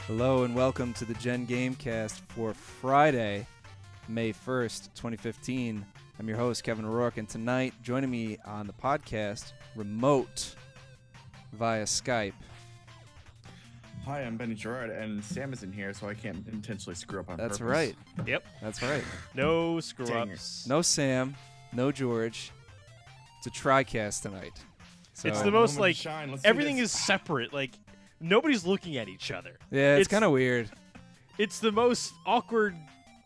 Hello and welcome to the GenGAMEcast for Friday, May 1st, 2015. I'm your host, Kevin O'Rourke, and tonight, joining me on the podcast, remote via Skype. Hi, I'm Benny Gerard, and Sam isn't here, so I can't intentionally screw up on That's purpose. right. Yep. That's right. No screw-ups. No Sam, no George. It's a TriCast tonight. So, It's the most, Moment like, to shine. Let's do everything this. is separate. Like, nobody's looking at each other. yeah, it's it's- kind of weird. It's the most awkward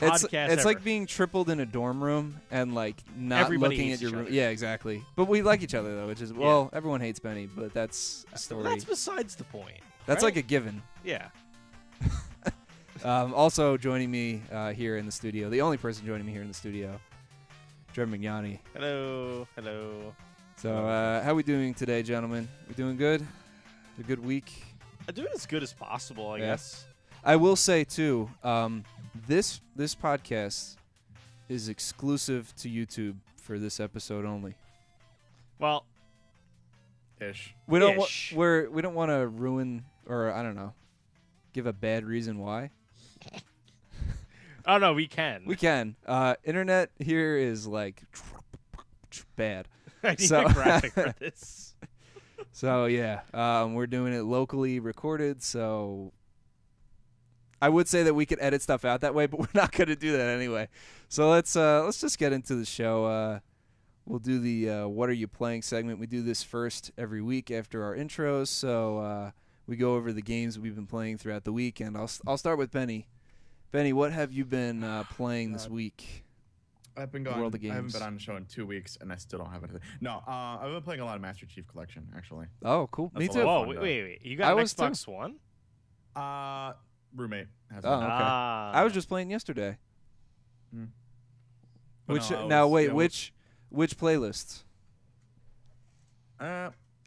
podcast It's ever. like being tripled in a dorm room and like not Everybody looking hates at your each room. other. Yeah, exactly. But we like each other though, which is everyone hates Benny, but that's a story. That's besides the point. That's right? like a given. Yeah. Also joining me here in the studio, the only person joining me here in the studio, Trevor Mignani. Hello. Hello. So how we doing today, gentlemen? We doing good? A good week? I'm doing as good as possible, I Yeah. guess. I will say too, this podcast is exclusive to YouTube for this episode only. Well, Ish. We don't Ish. we don't want to ruin, or I don't know, give a bad reason why. oh no, we can. We can. Internet here is like bad. I need So- a graphic for this. So yeah, we're doing it locally recorded. So I would say that we could edit stuff out that way, but we're not going to do that anyway. So let's just get into the show. We'll do the "What Are You Playing" segment. We do this first every week after our intros. So we go over the games we've been playing throughout the week, and I'll start with Benny. Benny, what have you been playing this week? I've been The gone. world of I haven't games. been on the show in 2 weeks, and I still don't have anything. No, I've been playing a lot of Master Chief Collection, actually. Oh, cool. Me That's a too. lot. Whoa, fun, wait. You I got an was too. Xbox One? Roommate has Oh, one. okay. Ah. I was just playing yesterday. But Which no, I now was- wait, yeah, which playlists?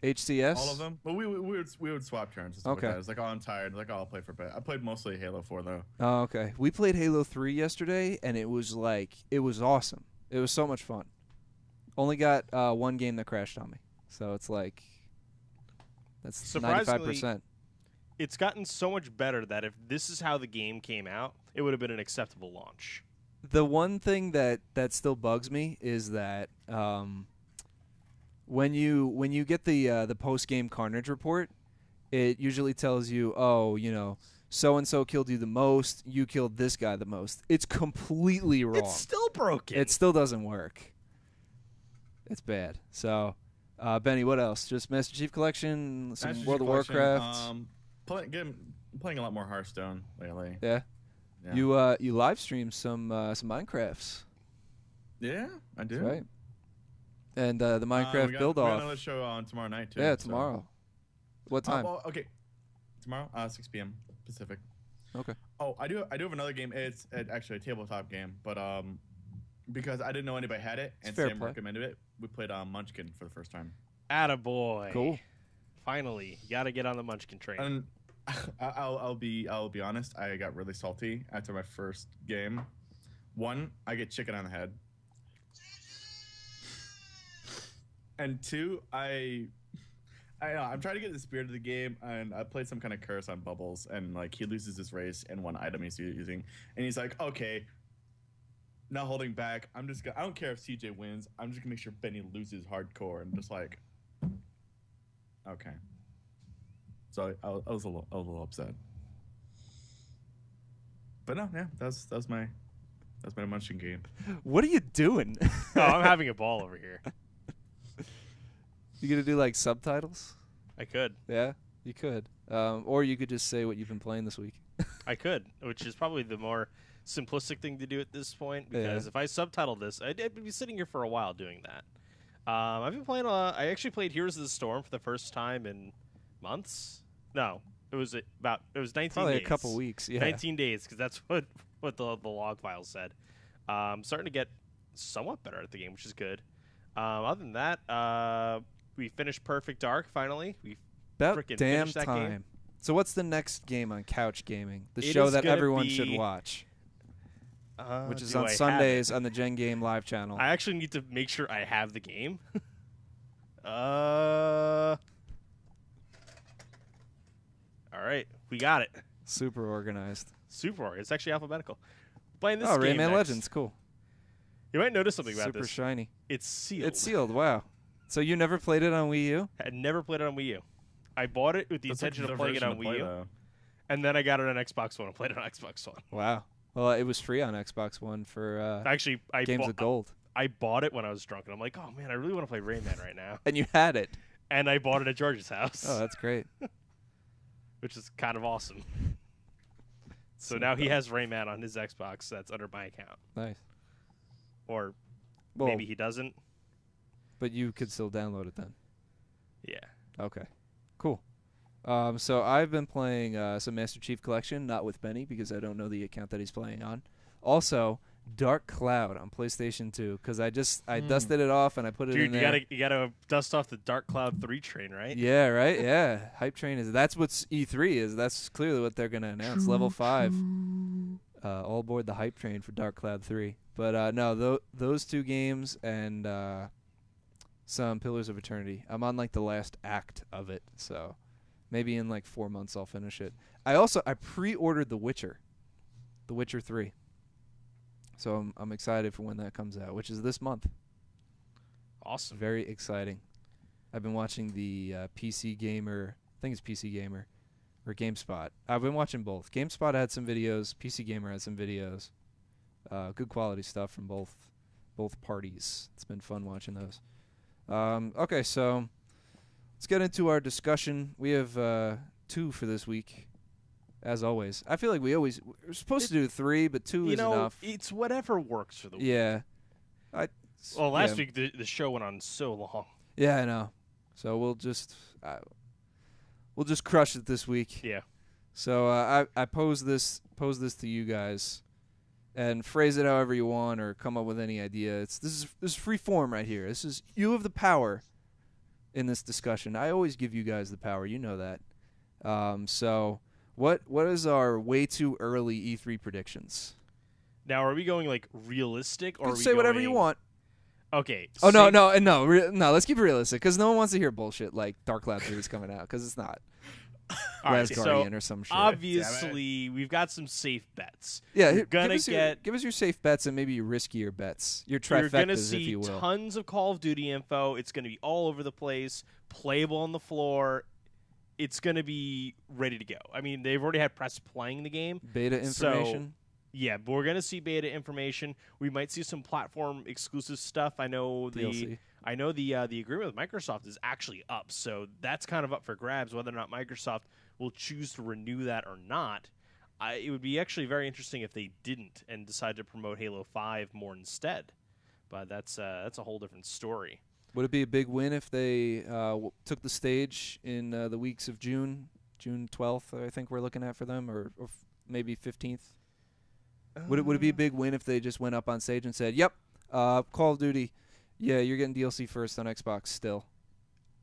HCS. all of them. Well, we would swap turns and stuff Okay. like that. It's like, oh, I'm tired. Like, oh, I'll play for a bit. I played mostly Halo 4, though. Oh, okay. We played Halo 3 yesterday, and it was awesome. It was so much fun. Only got one game that crashed on me, so it's like that's Surprisingly, 95%. It's gotten so much better that if this is how the game came out, it would have been an acceptable launch. The one thing that still bugs me is that when you get the post game Carnage report, it usually tells you, oh, so and so killed you the most, you killed this guy the most. It's completely wrong. It's still broken. It still doesn't work. It's bad. So, Benny, what else? Just Master Chief Collection, some Master World Chief of Collection, Warcraft. Playing a lot more Hearthstone lately. Yeah. Yeah. You live streamed some Minecrafts. Yeah, I do. That's right. And the Minecraft we got, build we got off. another show on tomorrow night, too. Yeah, so- tomorrow. What time? well, okay. Tomorrow, 6 p.m. Pacific. Okay. Oh, I do have another game. It's actually a tabletop game, but because I didn't know anybody had it, and fair Sam play. recommended it, we played Munchkin for the first time. Attaboy. Cool. Finally, you got to get on the Munchkin train. And I'll be honest. I got really salty after my first game. One, I get chicken on the head, and two, I'm trying to get the spirit of the game, and I played some kind of curse on Bubbles, and like he loses his race and one item he's using, and he's like, okay, not holding back. I don't care if CJ wins. I'm just gonna make sure Benny loses hardcore. And just like, okay. So I was a little upset. But no, yeah, that's my Munchkin game. What are you doing? Oh, I'm having a ball over here. You gonna do like subtitles? I could. Yeah, you could. Or you could just say what you've been playing this week. I could, which is probably the more simplistic thing to do at this point, because Yeah. if I subtitled this, I'd be sitting here for a while doing that. I've been playing. I actually played Heroes of the Storm for the first time in months. No, it was 19 Probably days. a couple weeks. Yeah. 19 days, because that's what the log file said. Starting to get somewhat better at the game, which is good. Other than that, we finished Perfect Dark finally. We About frickin' damn finished that time. game. So what's the next game on Couch Gaming? The It show is that gonna everyone should be- watch, which is do on I have Sundays it? on the Gen Game live channel. I actually need to make sure I have the game. All right, we got it. Super organized. Super. It's actually alphabetical. Playing this Oh, game Rayman next. Legends, cool. You might notice something about Super this. shiny. It's sealed. It's sealed. Wow. So you never played it on Wii U? I never played it on Wii U. I bought it with the That's like intention the of playing it version on to play, Wii U, though. and then I got it on Xbox One and played it on Xbox One. Wow. Well, it was free on Xbox One for Actually, Games of Gold. I bought it when I was drunk, and I'm like, oh man, I really want to play Rayman right now. And you had it. And I bought it at George's house. Oh, that's great. Which is kind of awesome. So now he has Rayman on his Xbox that's under my account. Nice. Or Well, maybe he doesn't. but you could still download it then. Yeah. Okay. Cool. So I've been playing some Master Chief Collection, not with Benny because I don't know the account that he's playing on. Also, Dark Cloud on PlayStation 2 because I dusted it off and I put it in Dude, there. you gotta dust off the Dark Cloud 3 train, right? Yeah, right? Yeah. Hype Train that's what E3 is. That's clearly what they're going to announce. Level 5. All aboard the Hype Train for Dark Cloud 3. But no, those two games and some Pillars of Eternity. I'm on like the last act of it, so maybe in like 4 months I'll finish it. I pre-ordered The Witcher 3. So I'm excited for when that comes out, which is this month. Awesome. Very exciting. I've been watching the PC Gamer, I think it's PC Gamer, or GameSpot. I've been watching both. GameSpot had some videos, PC Gamer had some videos. Good quality stuff from both parties. It's been fun watching those. Okay, so let's get into our discussion. We have 2 for this week, as always. I feel like we're supposed to do 3, but 2 is enough. It's whatever works for the week. Yeah. Well, last week the show went on so long. Yeah, I know. So we'll just crush it this week. Yeah. So I pose this to you guys, and phrase it however you want, or come up with any idea. This is free form right here. You have the power in this discussion. I always give you guys the power. You know that. So what is our way too early E3 predictions? Now, are we going like realistic, or You are can we say whatever you going- want. Okay. Oh no! Let's keep it realistic because no one wants to hear bullshit like Dark Cloud 3 is coming out because it's not. All right, Last so Guardian or some shit. obviously we've got some safe bets. Yeah, We're gonna give us your safe bets and maybe your riskier bets. Your You're gonna trifectas, see if you will. tons of Call of Duty info. It's gonna be all over the place, playable on the floor. It's gonna be ready to go. I mean, they've already had press playing the game. Beta information. Yeah, but we're gonna see beta information. We might see some platform exclusive stuff. I know DLC. the agreement with Microsoft is actually up, so that's kind of up for grabs. Whether or not Microsoft will choose to renew that or not, it would be actually very interesting if they didn't and decide to promote Halo 5 more instead. But that's a whole different story. Would it be a big win if they took the stage in the weeks of June 12th? I think we're looking at for them, or maybe 15th. Would it be a big win if they just went up on stage and said, "Yep, Call of Duty, yeah, you're getting DLC first on Xbox still"?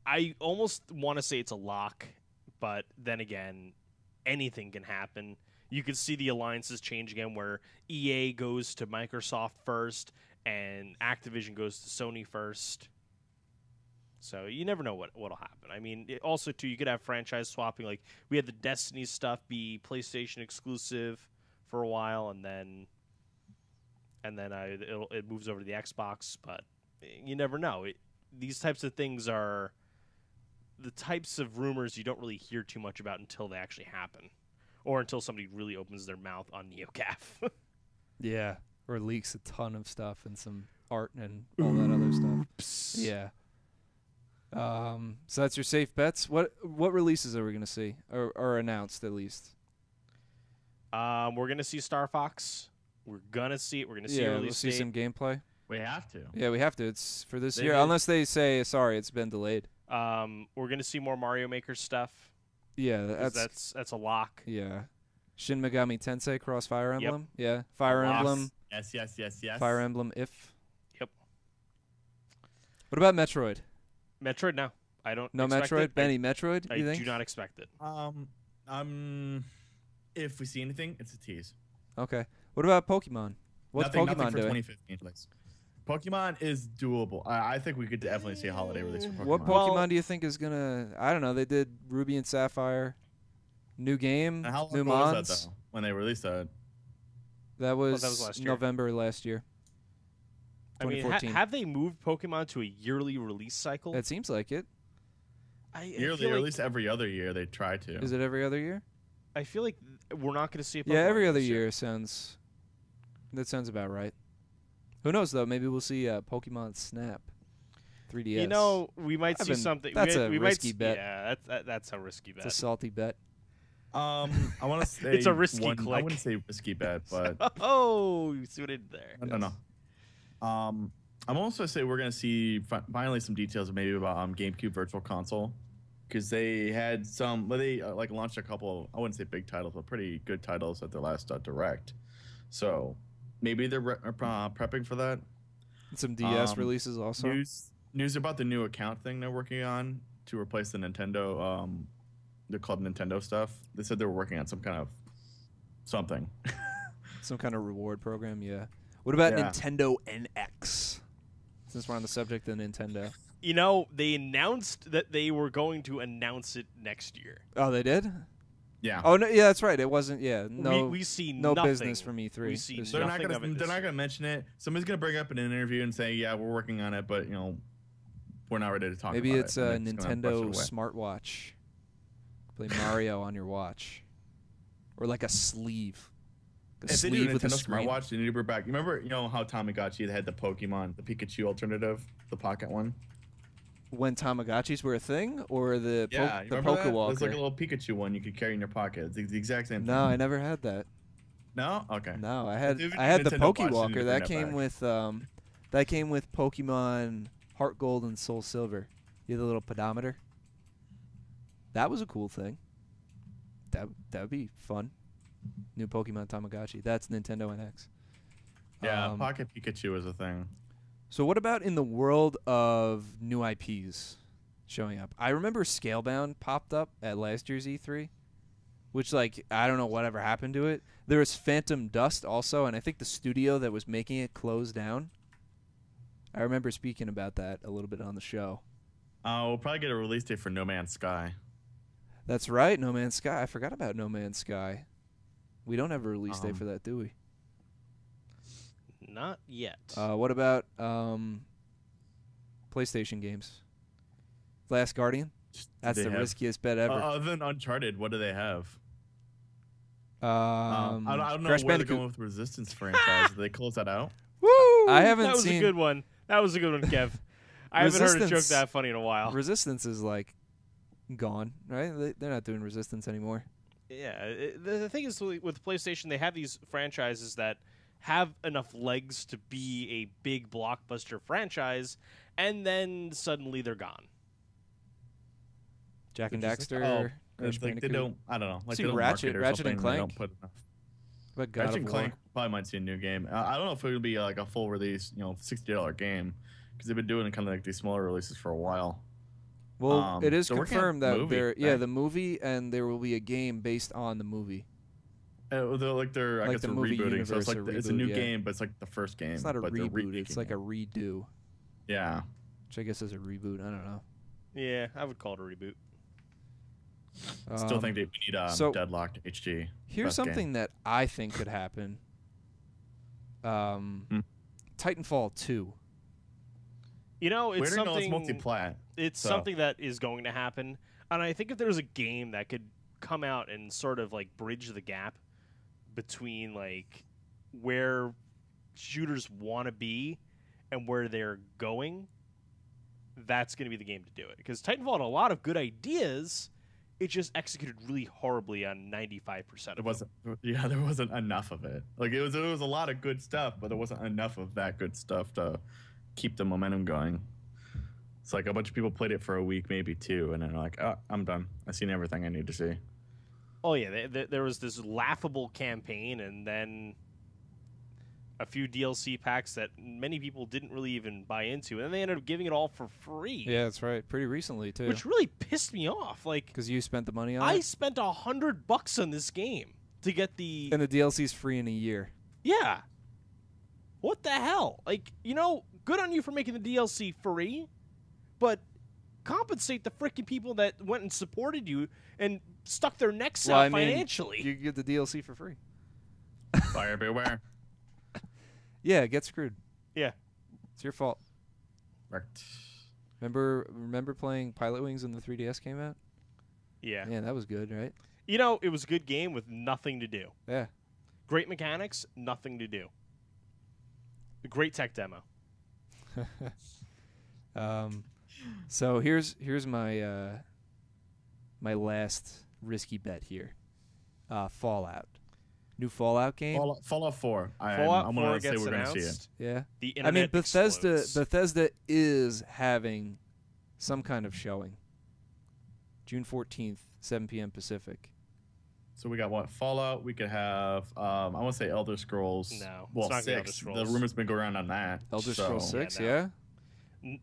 I almost want to say it's a lock, but then again, anything can happen. You could see the alliances change again, where EA goes to Microsoft first and Activision goes to Sony first. So you never know what'll happen. I mean, also too, you could have franchise swapping. Like we had the Destiny stuff be PlayStation exclusive for a while, and then it moves over to the Xbox. But you never know. These types of things are the types of rumors you don't really hear too much about until they actually happen, or until somebody really opens their mouth on NeoCaf. Yeah, or leaks a ton of stuff and some art and all that other stuff. Yeah. So that's your safe bets. What releases are we gonna see, or announced at least? We're gonna see Star Fox. We're gonna see it. We're gonna see a we'll release see date. some gameplay. We have to. Yeah, we have to. It's for this They year, did. unless they say sorry, it's been delayed. We're gonna see more Mario Maker stuff. Yeah, 'Cause that's a lock. yeah. Shin Megami Tensei Cross Fire Yep. Emblem. Yeah, Fire Yes. Emblem. Yes. Fire Emblem If. Yep. What about Metroid? Metroid, no. I don't. No expect Metroid. it. Benny, Metroid. I You think? do not expect it. If we see anything, it's a tease. Okay. What about Pokemon? What's nothing Pokemon for doing? 2015 release. Pokemon is doable. I think we could definitely see a holiday release for Pokemon. What Well- Pokemon do you think is gonna? I don't know. They did Ruby and Sapphire. New game, And how long new ago was mons. that though? When they released that? That was, that was last year. November last year. I mean, 2014. have they moved Pokemon to a yearly release cycle? It seems like it. I Yearly, feel or at like, least every other year they try to. Is it every other year? I feel like we're not going to see a Pokemon Yeah, every game other this year sounds. That sounds about right. Who knows though? Maybe we'll see Pokemon Snap, 3DS. You know, we might see something. That's we a we risky might, bet. Yeah, that's a risky bet. It's a salty bet. I want to say It's a risky I click. wouldn't say risky bet, but Oh, you see what I did there? I don't know. I'm also say we're gonna see finally some details maybe about GameCube Virtual Console, because they had some. Well, they like launched a couple. I wouldn't say big titles, but pretty good titles at their last Direct. So maybe they're prepping for that. Some DS releases also. News about the new account thing they're working on to replace the Nintendo, the Club Nintendo stuff. They said they were working on some kind of something. Some kind of reward program, yeah. What about Nintendo NX? Since we're on the subject of Nintendo. You know, they announced that they were going to announce it next year. Oh, they did? Yeah. Oh, no, yeah, that's right. It wasn't, yeah. No, we see no nothing. business from E3. We see They're not nothing of it. They're not gonna mention it. Somebody's gonna bring up in an interview and say, "Yeah, we're working on it, but you know, we're not ready to talk Maybe about it's it." a And it's gonna brush Nintendo it away. smartwatch. Play Mario on your watch. Or like a sleeve. A If they sleeve do with a Nintendo screen. smartwatch, they need to bring back. You remember, how Tamagotchi they had the Pokemon, the Pikachu alternative, the pocket one. When Tamagotchis were a thing? Or the, Yeah, you the remember that? Pokewalker? There's like a little Pikachu one you could carry in your pocket. It's the exact same thing. No, I never had that. No? Okay. No, I had If you I had the Nintendo Watch, you need to Pokewalker. bring That that came back. with Pokemon Heart Gold and Soul Silver. You had the little pedometer. That was a cool thing. That would be fun. New Pokemon Tamagotchi. That's Nintendo NX. Yeah, Pocket Pikachu is a thing. So what about in the world of new IPs showing up? I remember Scalebound popped up at last year's E3, which, like, I don't know whatever happened to it. There was Phantom Dust also, and I think the studio that was making it closed down. I remember speaking about that a little bit on the show. We'll probably get a release date for No Man's Sky. That's right, No Man's Sky. I forgot about No Man's Sky. We don't have a release date for that, do we? Not yet. What about PlayStation games? Last Guardian? That's the riskiest bet ever. Other than Uncharted, what do they have? I I don't know Crash where they're Bandicoot. going with Resistance franchise. Did they close that out? Woo! I haven't That was seen- a good one. That was a good one, Kev. I haven't heard a joke Resistance- that funny in a while. Resistance is like gone, right? They're not doing Resistance anymore. Yeah, the thing is with PlayStation, they have these franchises that have enough legs to be a big blockbuster franchise, and then suddenly they're gone. Jack and They're just Daxter. like, Crash they Bandicoot. don't. I don't know. Like See they don't Ratchet- market it or Ratchet and something, they Clank. don't put enough. But God Ratchet of and War. Clank probably might see a new game. I don't know if it would be like a full release, $60 game, because they've been doing kind of like these smaller releases for a while. Well, it is they're working on confirmed the that movie, yeah, right? the movie, and there will be a game based on the movie. I Like guess the they're movie rebooting. So universe it's like or it's a reboot, new yeah. game, but it's like the first game. It's not a but they're reboot. It's remaking like a it. redo, Yeah. which I guess is a reboot. I don't know. Yeah, I would call it a reboot. Still think that we need so- Deadlocked HD. Here's Best game. something that I think could happen. Titanfall 2. You know, it's We already know something. it's multi-plat. It's so- something that is going to happen, and I think if there was a game that could come out and sort of like bridge the gap between like where shooters want to be and where they're going, that's going to be the game to do it. Because Titanfall had a lot of good ideas, it just executed really horribly on 95% of it. There wasn't enough of it. Like there was a lot of good stuff, but there wasn't enough of that good stuff to keep the momentum going. It's like a bunch of people played it for a week, maybe two, and then they're like, "Oh, I'm done. I've seen everything I need to see." Oh yeah, there was this laughable campaign, and then a few DLC packs that many people didn't really even buy into, and then they ended up giving it all for free. Yeah, that's right. Pretty recently too. Which really pissed me off. Like, Because you spent the money on I it, spent $100 on this game to get the and the DLC's free in a year. yeah. What the hell? Like, good on you for making the DLC free, but compensate the freaking people that went and supported you and stuck their necks Well, out I mean, financially. you get the DLC for free. Buyer beware. Yeah, get screwed. Yeah. It's your fault. Correct. Remember playing Pilot Wings when the 3DS came out? Yeah. Yeah, that was good, right? You know, it was a good game with nothing to do. Yeah. Great mechanics, nothing to do. A great tech demo. So here's my my last risky bet here. Fallout. New Fallout game. Fallout 4. Fallout I'm 4 gonna say gets we're gonna see it. announced. Yeah. The I mean, internet explodes. Bethesda is having some kind of showing. June 14th, 7 p.m. Pacific. So we got what? Fallout. We could have. I want to say Elder Scrolls. No, Well, it's not gonna be Elder 6. Scrolls. The rumors been going around on that. Elder so. Scrolls 6, no. yeah?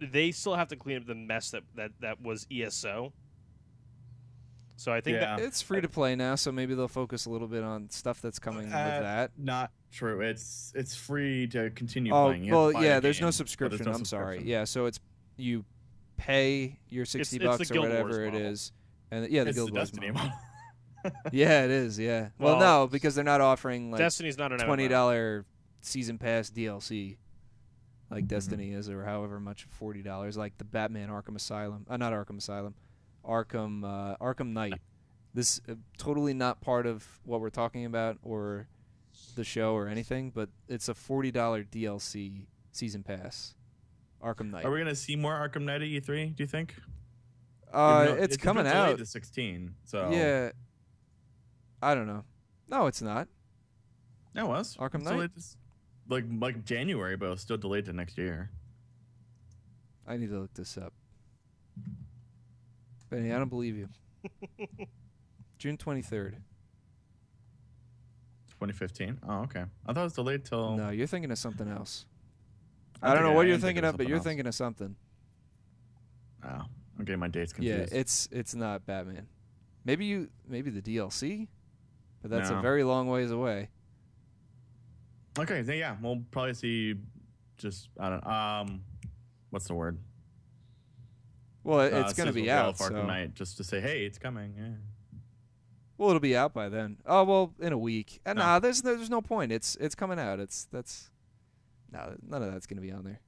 They still have to clean up the mess that was ESO. So I think Yeah. that It's free to play now, so maybe they'll focus a little bit on stuff that's coming with that. Not true. It's free to continue Oh, playing. You have well, to buy yeah, the there's game, no but subscription. there's no I'm sorry. subscription. Yeah, so it's you pay your 60 it's the bucks or Guild Wars whatever it model. is. And yeah, the It's Guild the Wars Destiny model. model. Yeah, it is, yeah. Well, Well, no, because they're not offering like Destiny's not an MMO. $20 season pass DLC like Mm-hmm. Destiny is, or however much, $40 like the Batman Arkham Asylum. Not Arkham Asylum. Arkham Knight. This totally not part of what we're talking about or the show or anything, but it's a $40 DLC season pass. Arkham Knight. Are we gonna see more Arkham Knight at E3? Do you think? It's coming delayed out. to 16. So Yeah. I don't know. No, it's not. that was Arkham It's Knight? delayed to like January, but it was still delayed to next year. I need to look this up. Benny, I don't believe you. June 23rd. 2015. Oh, okay. I thought it was delayed till. No, you're thinking of something else. I I don't know think what I you're am thinking of, but something you're else. thinking of something. Oh, I'm getting my dates Yeah, confused. it's not Batman. Maybe the DLC, but that's a No. very long ways away. Okay, then yeah, we'll probably see. Just I don't. What's the word? Well, it's going to sizzle be reel out. for Arkham So. Knight, just to say, hey, it's coming. Yeah. Well, it'll be out by then. Oh well, in a week. And No. nah, there's no point. It's coming out. None of that's going to be on there.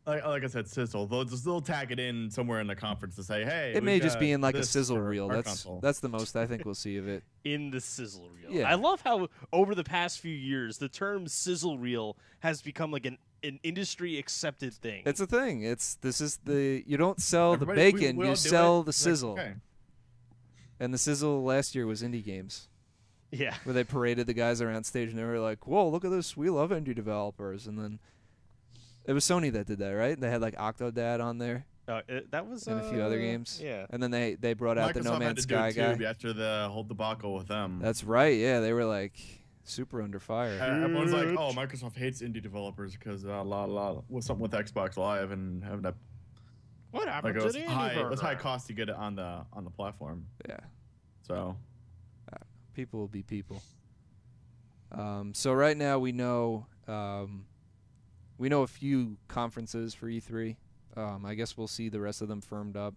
Like I said, sizzle. They'll tag it in somewhere in the conference to say, hey. It we've may just got be in like a this sizzle for reel. our That's console. that's the most I think we'll see of it. In the sizzle reel. Yeah. I love how over the past few years the term sizzle reel has become like an industry accepted thing. It's a thing. You don't sell Everybody- the bacon, we you all do sell it. the It's sizzle. Like, okay. And the sizzle last year was indie games, yeah. where they paraded the guys around stage and they were like, "Whoa, look at this! We love indie developers." And then it was Sony that did that, right? They had like Octodad on there That was and a few other games. Yeah. And then they brought out the No Microsoft had Man's to do Sky it guy. too after the whole debacle with them. That's right. Yeah, they were like super under fire. Everyone's like, "Oh, Microsoft hates indie developers because what's something with Xbox Live and having that What like happened it to was the high, indie it was high burger? cost to get it on the platform." Yeah, So people will be people. So right now we know a few conferences for E3. I guess we'll see the rest of them firmed up.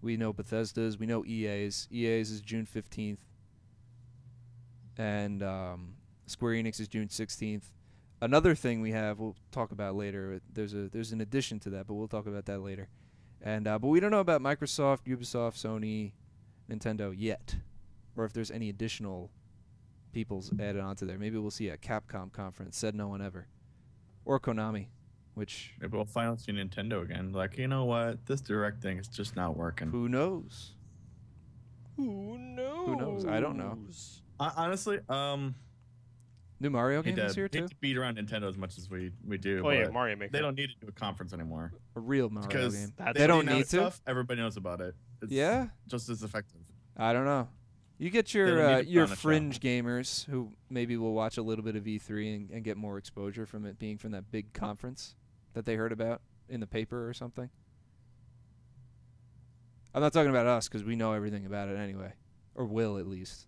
We know Bethesda's. We know EA's. EA's is June 15th. And Square Enix is June 16th. Another thing we have, we'll talk about later. There's an addition to that, but we'll talk about that later. And but we don't know about Microsoft, Ubisoft, Sony, Nintendo yet, or if there's any additional people's added onto there. Maybe we'll see a Capcom conference. Said no one ever, or Konami, which maybe we'll finally see Nintendo again. Like, you know what? This direct thing is just not working. who knows? Who knows? Who knows? I don't know. Honestly, New Mario hate game is to, here too. hate to beat around Nintendo as much as we do. Oh yeah, but Mario Maker. they don't need to do a conference anymore A real Mario because game. They don't announce need to? stuff, everybody knows about it. It's Yeah, just as effective. I don't know. You get They don't your need to put your on a show. fringe gamers who maybe will watch a little bit of E3 and get more exposure from it being from that big conference that they heard about in the paper or something. I'm not talking about us because we know everything about it anyway, or will at least.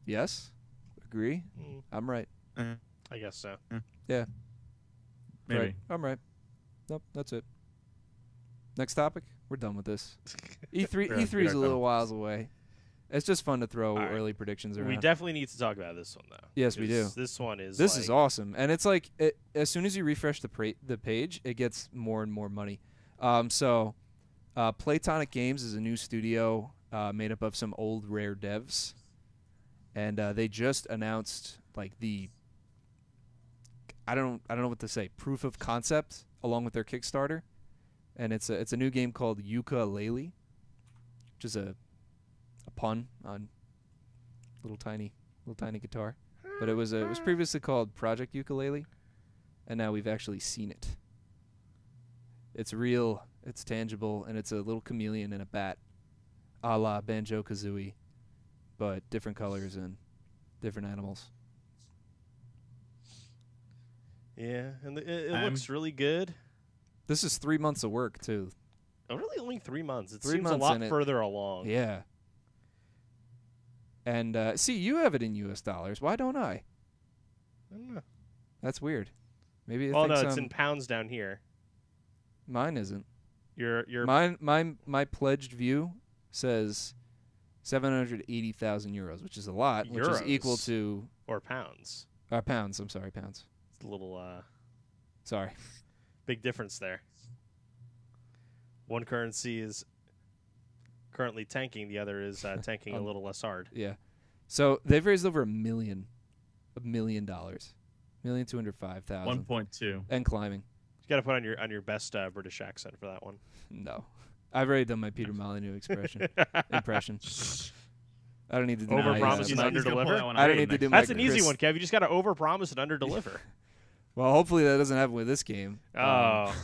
Yes, agree. Mm, I'm right. I guess so. Maybe. Right. I'm right. Nope, that's it. Next topic. We're done with this. E3 We're E3 is a done. little whiles away. It's just fun to throw All right. early predictions around. We definitely need to talk about this one though. Yes, we do. This one is This like, is awesome, and it's like as soon as you refresh the page, it gets more and more money. Playtonic Games is a new studio made up of some old Rare devs, and they just announced like the I don't know what to say, proof of concept along with their Kickstarter, and it's a new game called Ukulele, which is a pun on little tiny guitar. But it was previously called Project Ukulele, and now we've actually seen it. It's real, it's tangible, and it's a little chameleon and a bat, a la Banjo-Kazooie, but different colors and different animals. Yeah, and it looks really good. This is 3 months of work too. Oh, really? Only 3 months. It 3 seems a months lot and further along. Yeah. And see, you have it in U.S. dollars. Why don't I? I don't know. That's weird. Maybe it Well, no, thinks it's in pounds down here. mine isn't. Your My pledged view says 780,000 euros, which is a lot, which is equal Euros. to or pounds. pounds. I'm sorry, pounds. It's a little Sorry. big difference there. One currency is currently tanking, the other is tanking a little less hard. Yeah. So they've raised over $1 million, $1,205,000, 1.2. and climbing. You got to put on your best British accent for that one. No, I've already done my Peter Molyneux impression. I don't need to do Overpromise and my, underdeliver? I don't need to do my That's an easy Chris- one, Kev. You just got to overpromise and underdeliver. Well, hopefully that doesn't happen with this game. Oh,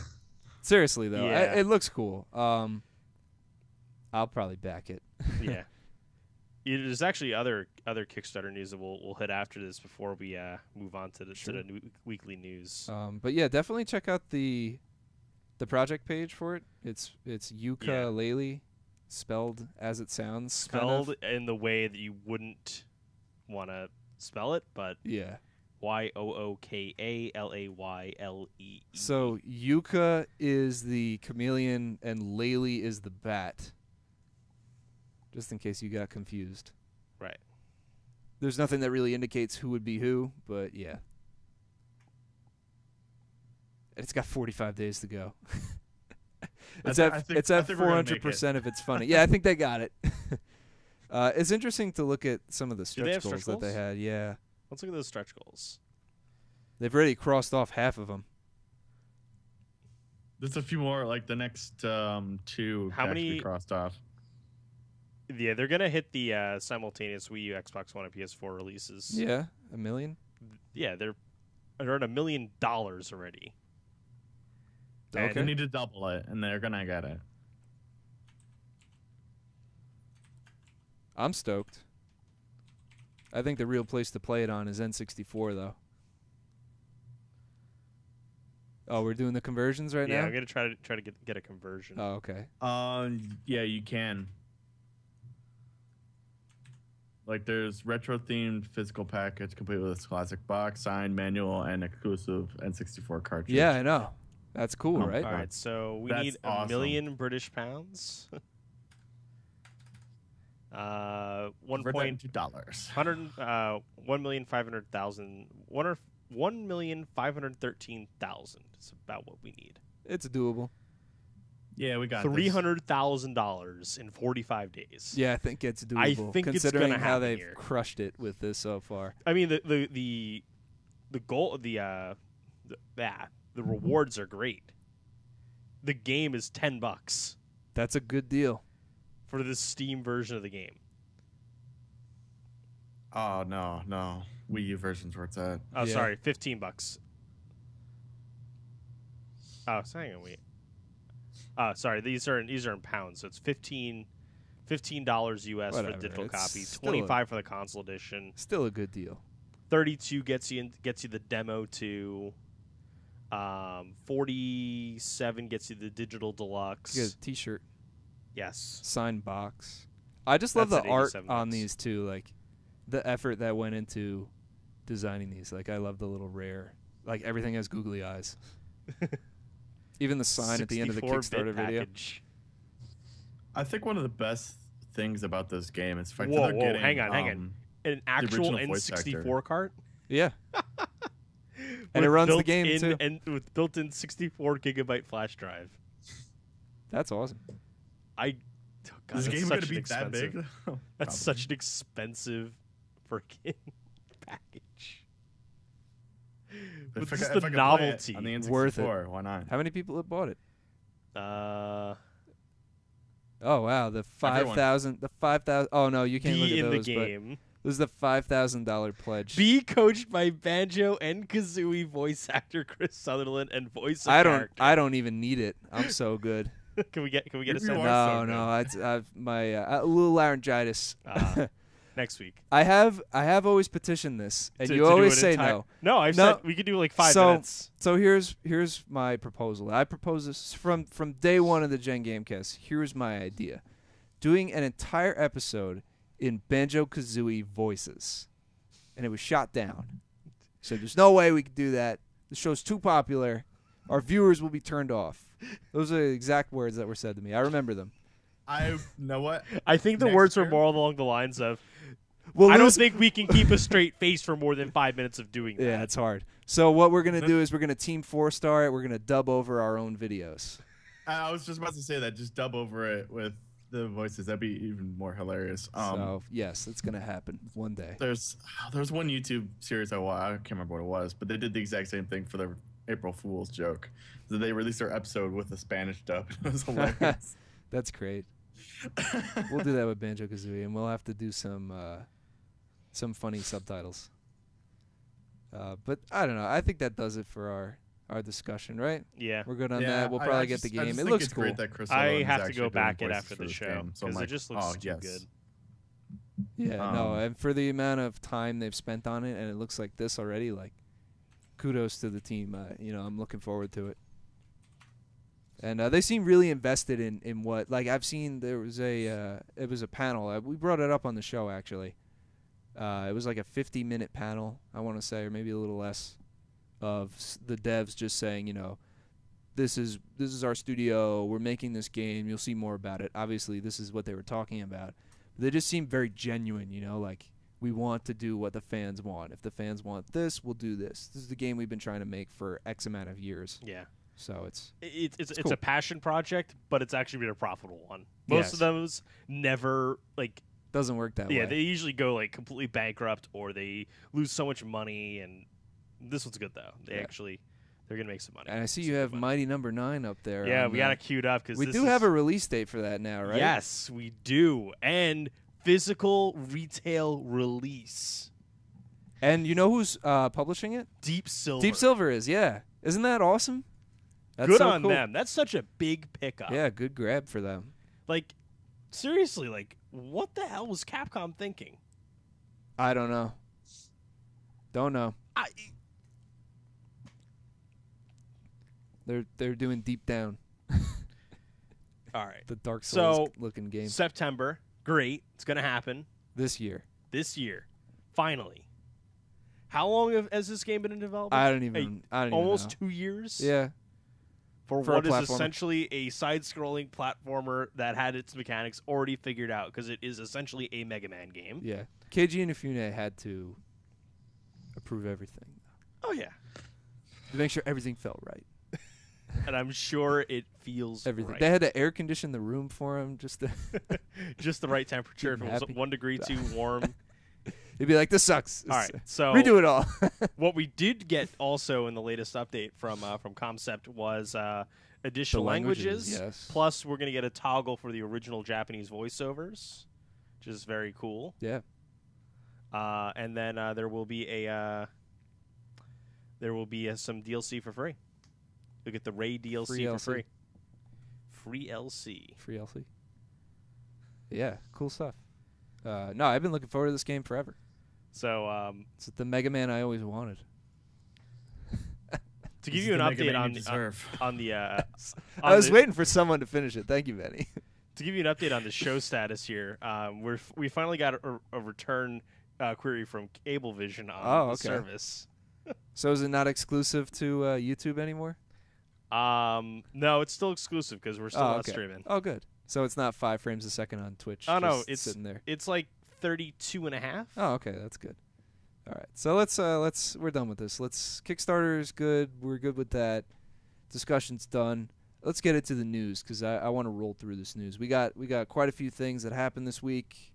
Seriously though, Yeah. it looks cool. I'll probably back it. yeah. There's actually other Kickstarter news that we'll hit after this before we move on to the weekly news. But yeah, definitely check out the project page for it. It's ukulele, spelled as it sounds. Spelled in the way that you wouldn't want to spell it, but Yeah. YOOKALAYLE. So Yuka is the chameleon and Lele is the bat. Just in case you got confused. Right. There's nothing that really indicates who would be who, but yeah. And it's got 45 days to go. It's at I think we're gonna make 400% if it's funny. Yeah, I think they got it. It's interesting to look at some of the they stretch have goals stretch that they goals? had. Yeah. Let's look at those stretch goals. They've already crossed off half of them. There's a few more, like the next two. How many- actually crossed off? Yeah, they're gonna hit the simultaneous Wii U, Xbox One, and PS4 releases. Yeah, 1 million. Yeah, they're at $1 million already. Okay. They need to double it, and they're gonna get it. I'm stoked. I think the real place to play it on is N64, though. Oh, we're doing the conversions right Yeah, now? I'm gonna try to get a conversion. Oh, okay. Yeah, you can. Like, there's retro-themed physical package complete with its classic box, signed manual, and exclusive N64 cartridge. Yeah, I know. That's cool, Oh, right? All right, so we That's need awesome. $1 million British pounds. $1,500,000. $1,513,000 is about what we need. It's doable. Yeah, we got this. $300,000 in 45 days. Yeah, I think it's doable. I think it's considering gonna how happen they've here. crushed it with this so far. I mean the goal the rewards are great. The game is $10 That's a good deal. for the Steam version of the game. Oh, no. Wii U version's where it's at. Oh, Yeah. sorry, $15. Oh, hang on, wait. Sorry, these are in pounds, so it's $15 US for Whatever, the digital it's copy, still 25 for the console edition, Still a good deal. 32 gets you the demo to, 47 gets you the digital deluxe. You get a T-shirt, Yes, signed box. I just love That's the at art 87 on bucks. these too. Like the effort that went into designing these. Like I love the little rare. Like everything has googly eyes. Even the sign at the end of the 64-bit Kickstarter video. package. I think one of the best things about this game is the fact that Whoa, they're whoa, getting hang on. An actual original voice actor. N64 cart? Yeah. And With it runs the built-in game, too. And with built-in 64 gigabyte flash drive. That's awesome. Oh, God, Is the that's game such going to an be that expensive- big? That's such an expensive freaking package. But If I just could- the if I could play it novelty. on the N64, Worth it. why not? How many people have bought it? Oh, wow, the Everyone. 5,000. The 5,000. Oh no, you can't look be at in those. the But game. this is the $5,000 pledge. Be coached by Banjo and Kazooie voice actor Chris Sutherland and voice. I don't even need it. I'm so good. Can we get a You sentence? are so No, I've my a little laryngitis. Next week? I have always petitioned this, and To you do always an say entire- no. No, I've No. said we could do like 5 So- minutes. So here's my proposal. I propose this from day one of the Gen Gamecast. Here's my idea: doing an entire episode in Banjo-Kazooie voices, and it was shot down. So there's no way we could do that. The show's too popular. Our viewers will be turned off. Those are the exact words that were said to me. I remember them. I know what. I think the Next words were year? more along the lines of, Well, I don't think we can keep a straight face for more than 5 minutes of doing that. Yeah, it's hard. So what we're gonna do is we're gonna team 4-star it. We're gonna dub over our own videos. I was just about to say that. Just dub over it with the voices. That'd be even more hilarious. So yes, it's gonna happen one day. There's one YouTube series I watched. I can't remember what it was, but they did the exact same thing for their April Fool's joke. So they released their episode with a Spanish dub. It was hilarious. That's great. We'll do that with Banjo-Kazooie, and we'll have to do some funny subtitles. But I don't know. I think that does it for our discussion, right? Yeah. We're good on Yeah, that. We'll probably get the I game. just It think looks it's cool. great that Chris I Sutherland is have to actually go doing back it voices after for the this show game. So I'm because it like, just looks oh, too yes. good. Yeah, no, and for the amount of time they've spent on it, and it looks like this already, like, kudos to the team. I'm looking forward to it. And they seem really invested in what, like, I've seen there was it was a panel. We brought it up on the show, actually. It was like a 50-minute panel, I want to say, or maybe a little less, of the devs just saying, this is our studio. We're making this game. You'll see more about it. Obviously, this is what they were talking about. They just seem very genuine, like, we want to do what the fans want. If the fans want this, we'll do this. This is the game we've been trying to make for X amount of years. Yeah. So it's It's cool. a passion project, but it's actually been a profitable one. Most of those never, like, doesn't work that way. yeah, they usually go, like, completely bankrupt or they lose so much money. And this one's good, though. They're going to make some money. And I see Some you good have money. Mighty Number 9 up there. Yeah, on we the- got it queued up because We do have a release date for that now, right? Yes, we do. And physical retail release. And you know who's publishing it? Deep Silver. Deep Silver is, yeah. Isn't that awesome? That's Good so on cool. them. That's such a big pickup. Yeah, good grab for them. Like, seriously, like, what the hell was Capcom thinking? I don't know. Don't know. They're doing Deep Down, All right. the Dark Souls So, looking game September. Great. It's going to happen this year. this year. Finally. How long has this game been in development? I don't even Almost know. 2 years? Yeah. For For a what is platformer. essentially a side-scrolling platformer that had its mechanics already figured out because it is essentially a Mega Man game. Yeah. Keiji Inafune had to approve everything Oh, yeah. to make sure everything felt right. And I'm sure it feels Everything. right. They had to air condition the room for him just to Just the right temperature. If Keep it 'em was happy. 1 degree too warm. He'd be like, "This sucks." All right. So Redo it all. what we did get also in the latest update from Concept was additional languages. Yes. Plus, we're going to get a toggle for the original Japanese voiceovers, which is very cool. Yeah. And then there will be some DLC for free. You'll get the Ray DLC Free for LC. free. Free LC. Free LC. Yeah, cool stuff. No, I've been looking forward to this game forever. So It's the Mega Man I always wanted. to give you an update on the I on was the- waiting for someone to finish it. Thank you, Benny. to give you an update on the show status here, we finally got a return query from Cablevision on the okay. service. So is it not exclusive to YouTube anymore? No, it's still exclusive because we're still not okay. streaming. Oh, good. So it's not 5 frames a second on Twitch. Oh no, just it's sitting there. It's like 32.5. Oh, okay, that's good. All right, so let's we're done with this. Kickstarter is good. We're good with that. Discussion's done. Let's get into the news because I want to roll through this news. We got quite a few things that happened this week.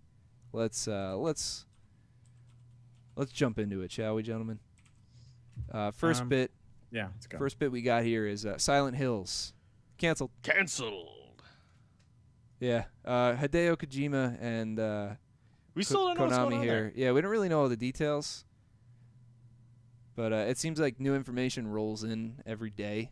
Let's jump into it, shall we, gentlemen? First bit. Yeah, let's go. First bit we got here is Silent Hills canceled. Canceled. Yeah, Hideo Kojima and We still don't know what's going Konami on here. there. Yeah, we don't really know all the details, but it seems like new information rolls in every day,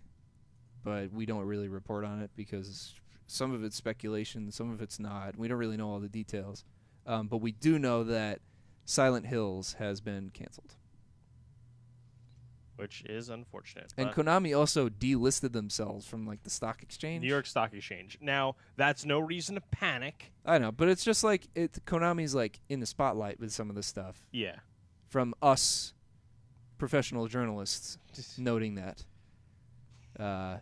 but we don't really report on it because some of it's speculation, some of it's not. We don't really know all the details, but we do know that Silent Hills has been canceled. Which is unfortunate. And but Konami also delisted themselves from like the stock exchange. New York Stock Exchange. Now, that's no reason to panic. I know, but it's just like Konami's like in the spotlight with some of this stuff Yeah. from us professional journalists noting that. I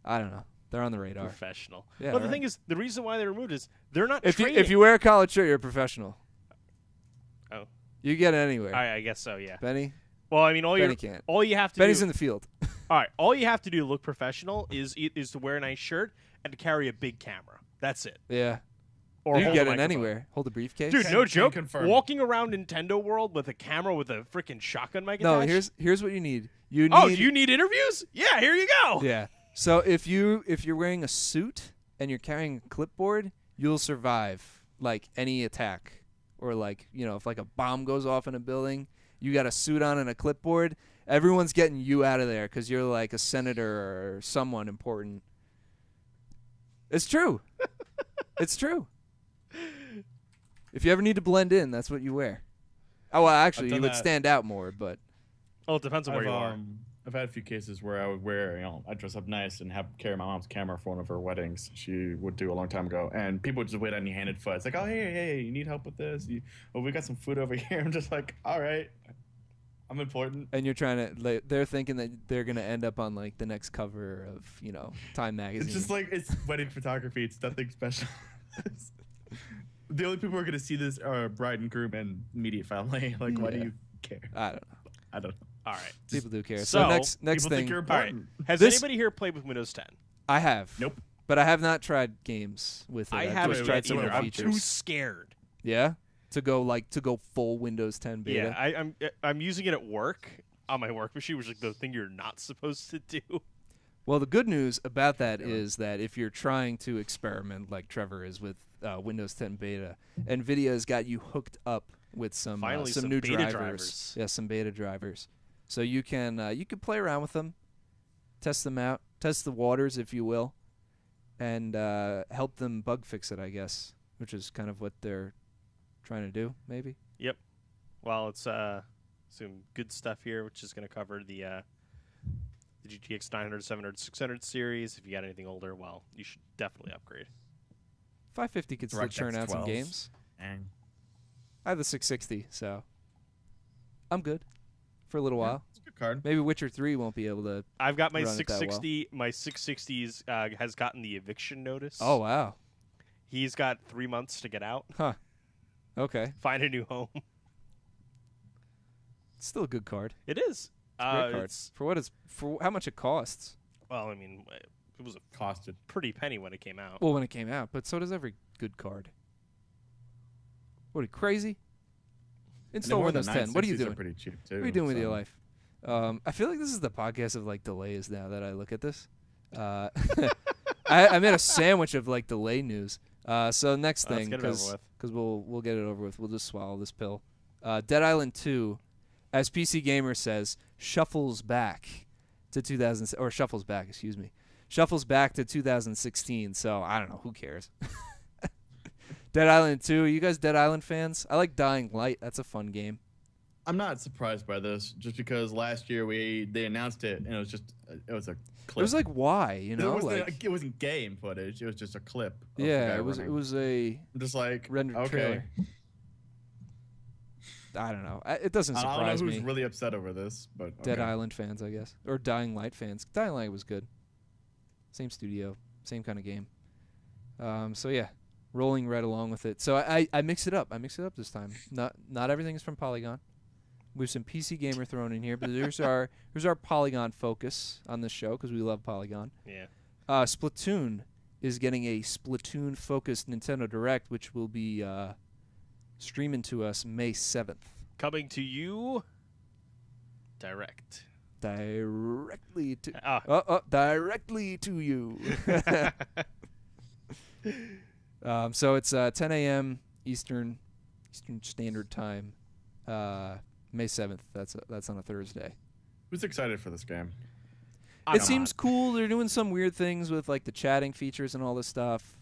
don't know. They're on the radar. Professional. Yeah, But the right. thing is, the reason why they removed is they're not If trading. you wear a collared shirt, you're a professional. Oh. You get it anywhere. I guess so, yeah. Benny? Well, I mean, Benny can't. all you have to Benny's do. in the field. All right, all you have to do to look professional is to wear a nice shirt and to carry a big camera. That's it. Yeah. Or You can hold get a it microphone. anywhere. Hold a briefcase. Dude, Can- no can joke. confirm. Walking around Nintendo World with a camera with a freaking shotgun mic No, attached. here's what you need. You need Oh, you need interviews? Yeah, here you go. Yeah. So if you're wearing a suit and you're carrying a clipboard, you'll survive like any attack, or like if like a bomb goes off in a building, you got a suit on and a clipboard. Everyone's getting you out of there because you're like a senator or someone important. It's true. It's true. If you ever need to blend in, that's what you wear. Oh, well, actually, I've done you would that. stand out more, but Well, it depends on where you are. I've had a few cases where I would wear, I'd dress up nice and carry my mom's camera for one of her weddings. She would do a long time ago, and people would just wait on you handed foot. It's like, oh, hey, you need help with this? We got some food over here. I'm just like, all right, I'm important. and you're trying to. Like, they're thinking that they're gonna end up on like the next cover of Time magazine. It's just like it's wedding photography. It's nothing special. The only people who are going to see this are bride and groom and immediate family. Like, why do Yeah. you care? I don't know. I don't know. All right. People do care. So, next People thing, think you're All right. important. Has This- anybody here played with Windows 10? I have. Nope. But I have not tried games with it. I I've haven't just wait, tried yet some of either. the I'm features. too scared. Yeah, to go full Windows 10 beta. Yeah, I'm using it at work on my work machine, which is like the thing you're not supposed to do. Well, the good news about that is that if you're trying to experiment like Trevor is with Windows 10 beta, NVIDIA has got you hooked up with some Finally, some new beta drivers. drivers. Yeah, some beta drivers. So you can play around with them, test them out, test the waters, if you will, and help them bug fix it, I guess, which is kind of what they're trying to do, maybe. Yep. Well, it's some good stuff here, which is going to cover the GTX 900, 700, 600 series. If you got anything older, well, you should definitely upgrade. 550 could still DirectX churn out some 12s. games. And I have the 660, so I'm good for a little while. it's a good card. Maybe Witcher 3 won't be able to. I've got my Run it that well. 660. My 660's has gotten the eviction notice. Oh, wow. He's got 3 months to get out, Huh. Okay. find a new home. It's still a good card. It is. It's a great card. For how much it costs. Well, I mean, it was a Costed. pretty penny when it came out. Well, when it came out, but so does every good card. What are you, crazy? Install And the Windows 10. What are you 960s doing? Pretty cheap too. What are you doing with so- your life? I feel like this is the podcast of like delays now that I look at this. I made a sandwich of like delay news. So next Let's thing, get it over with. because we'll get it over with. We'll just swallow this pill. Dead Island 2, as PC Gamer says, shuffles back to 2016. So I don't know. Who cares? Dead Island 2. Are you guys Dead Island fans? I like Dying Light. That's a fun game. I'm not surprised by this, just because last year they announced it and it was a clip. It was like, why? it wasn't game footage. It was just a clip. Of the Yeah, guy it was. running. It was a I'm just like rendered okay. trailer. I don't know. It doesn't I don't know surprise who's me. really upset over this, but Dead okay. Island fans, I guess, or Dying Light fans. Dying Light was good. Same studio, same kind of game. So yeah, rolling right along with it. So I mix it up. I mix it up this time. Not everything is from Polygon. We have some PC Gamer thrown in here, but here's our Polygon focus on this show because we love Polygon. Yeah. Splatoon is getting a Splatoon-focused Nintendo Direct, which will be streaming to us May 7th. Coming to you direct. Directly to directly to you. So it's 10 a.m. Eastern Standard Time, May 7th. That's on a Thursday. Who's excited for this game? It seems cool. They're doing some weird things with like the chatting features and all this stuff.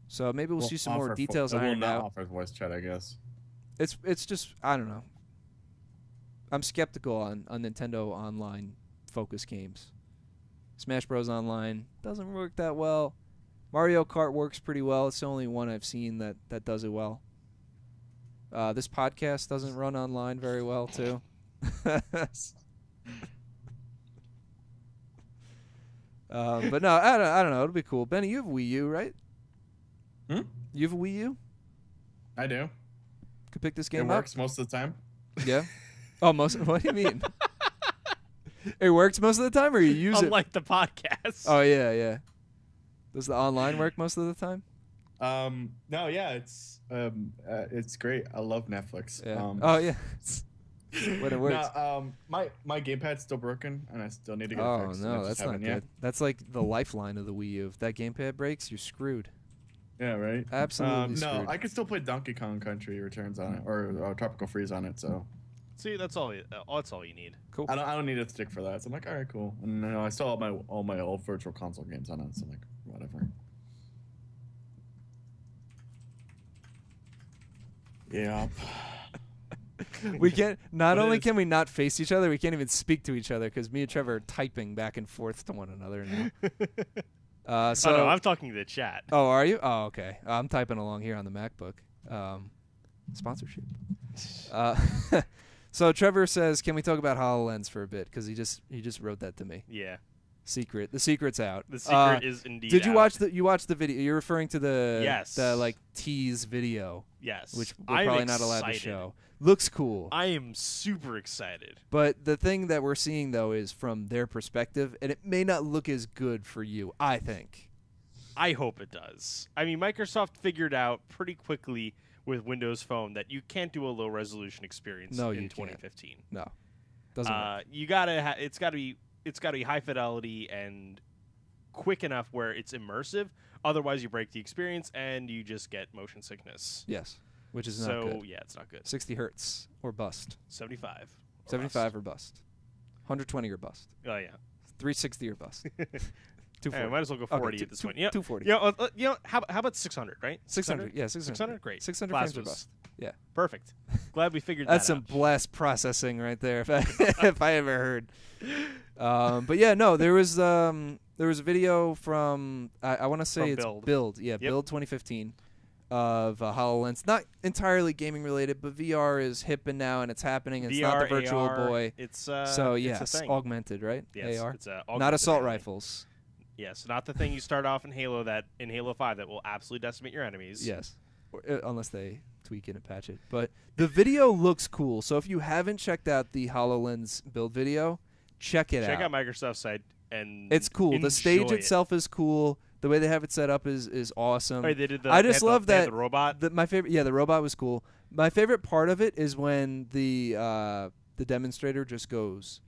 So maybe we'll see some more details ironed out. Offer voice chat, I guess. It's just I don't know. I'm skeptical on Nintendo Online focus games. Smash Bros. Online doesn't work that well. Mario Kart works pretty well. It's the only one I've seen that does it well. This podcast doesn't run online very well too. But no, I don't know. It'll be cool. Benny, you have a Wii U, right? Hmm? You have a Wii U? I do. Could pick this It game up? works most of the time. Yeah. Oh, what do you mean? It works most of the time, or you use it? Unlike the podcast. Oh yeah. Does the online work most of the time? No, yeah, it's great. I love Netflix. Yeah. Oh yeah. When it works. No, my gamepad's still broken, and I still need to get it Oh fixed. no, that's not good. That's like the lifeline of the Wii U. If that gamepad breaks, you're screwed. Yeah, right. Absolutely No, screwed. I can still play Donkey Kong Country Returns on it, or Tropical Freeze on it. So See, that's all. That's all you need. Cool. I don't need a stick for that. So I'm like, all right, cool. And I still have all my old Virtual Console games on it. So I'm like, whatever. Yeah. We can't. Not But only it's- can we not face each other, we can't even speak to each other because me and Trevor are typing back and forth to one another now. So oh, no, I'm talking to the chat. Oh, are you? Oh, okay. I'm typing along here on the MacBook. Sponsorship. So Trevor says, "Can we talk about HoloLens for a bit?" Because he just wrote that to me. Yeah. Secret. The secret's out. The secret is indeed. Did you out. watch the? You watched the video? You're referring to the Yes. like tease video, Yes. which we're I'm probably not allowed to excited. show. Looks cool. I am super excited. But the thing that we're seeing though is from their perspective, and it may not look as good for you. I think. I hope it does. I mean, Microsoft figured out pretty quickly with Windows Phone that you can't do a low resolution experience No, in you 2015. can't. No, doesn't work. You gotta. It's gotta be high fidelity and quick enough where it's immersive. Otherwise, you break the experience and you just get motion sickness. Yes, which is not So good. yeah, it's not good. 60 hertz or bust. 75. 75 or bust. 120 or bust. Oh yeah. 360 or bust. Hey, 240. might as well go 40 at this point. Yeah. 240. How about 600? Right. 600. Yeah, 600. 600. Great. 600 Class frames or was bust. Yeah. Perfect. Glad we figured That's that some out. blast processing right there, if I ever heard. But yeah, no, there was a video from I want to say From it's Build. Build, yeah, Yep. Build 2015 of HoloLens. Not entirely gaming related, but VR is hip and now, and it's happening. It's not the Virtual AR, Boy. It's So it's yes, a thing. augmented, right? Yes, AR. it's Not augmented assault reality. rifles. Yes, not the thing you start off in Halo 5 that will absolutely decimate your enemies. Yes, unless they tweak it and patch it. But the video looks cool. So if you haven't checked out the HoloLens build video, check it Check out Microsoft's site and It's cool. The enjoy stage it. itself is cool. The way they have it set up is awesome. Oh, they did the, I they just had the- love they had that the robot. My favorite, the robot was cool. My favorite part of it is when the demonstrator just goes,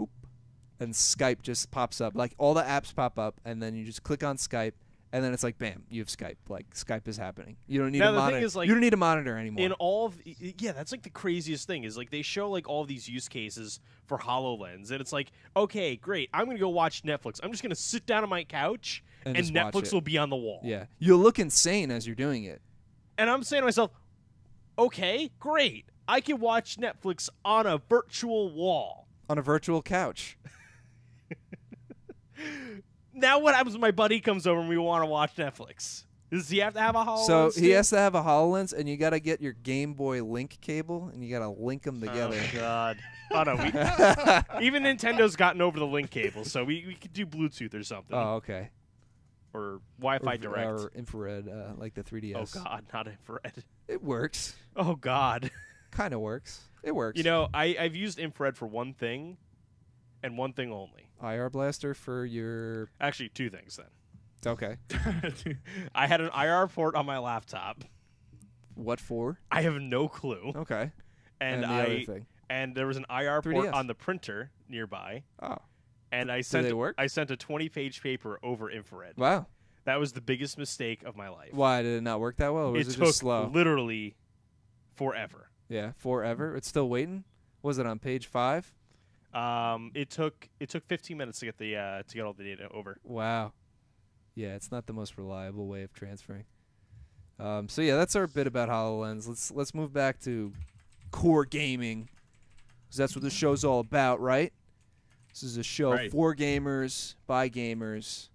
boop, and Skype just pops up. Like all the apps pop up, and then you just click on Skype, and then it's like, bam, you have Skype. Like Skype is happening. You don't need Now, a the thing monitor. is, like, you don't need a monitor anymore. In all of yeah, that's like the craziest thing is like they show like all these use cases for HoloLens, and it's like, okay, great, I'm gonna go watch Netflix. I'm just gonna sit down on my couch, and just watch Netflix it. will be on the wall. Yeah, you'll look insane as you're doing it. And I'm saying to myself, okay, great, I can watch Netflix on a virtual wall. On a virtual couch. Now what happens when my buddy comes over and we want to watch Netflix? Does he have to have a HoloLens? So he too? has to have a HoloLens, and you got to get your Game Boy Link cable, and you got to link them together. Oh God! Oh no, even Nintendo's gotten over the link cable, so we could do Bluetooth or something, Oh, okay. or Wi-Fi Direct. Or infrared, like the 3DS. Oh God, not infrared. It works. Oh God. Kind of works. It works. You know, I've used infrared for one thing, and one thing only. IR blaster for your. Actually, two things then. Okay. I had an IR port on my laptop. What for? I have no clue. Okay. And the other thing. And there was an IR 3DS. port on the printer nearby. Oh. And I Did sent they work? I sent a 20-page paper over infrared. Wow. That was the biggest mistake of my life. Why did it not work that well? Or was it took just slow? literally forever. Yeah, forever. It's still waiting. Was it on page 5? It took 15 minutes to get all the data over. Wow. Yeah, it's not the most reliable way of transferring. So yeah, that's our bit about HoloLens. Let's move back to core gaming, because that's what this show's all about, right? This is a show for gamers, by gamers,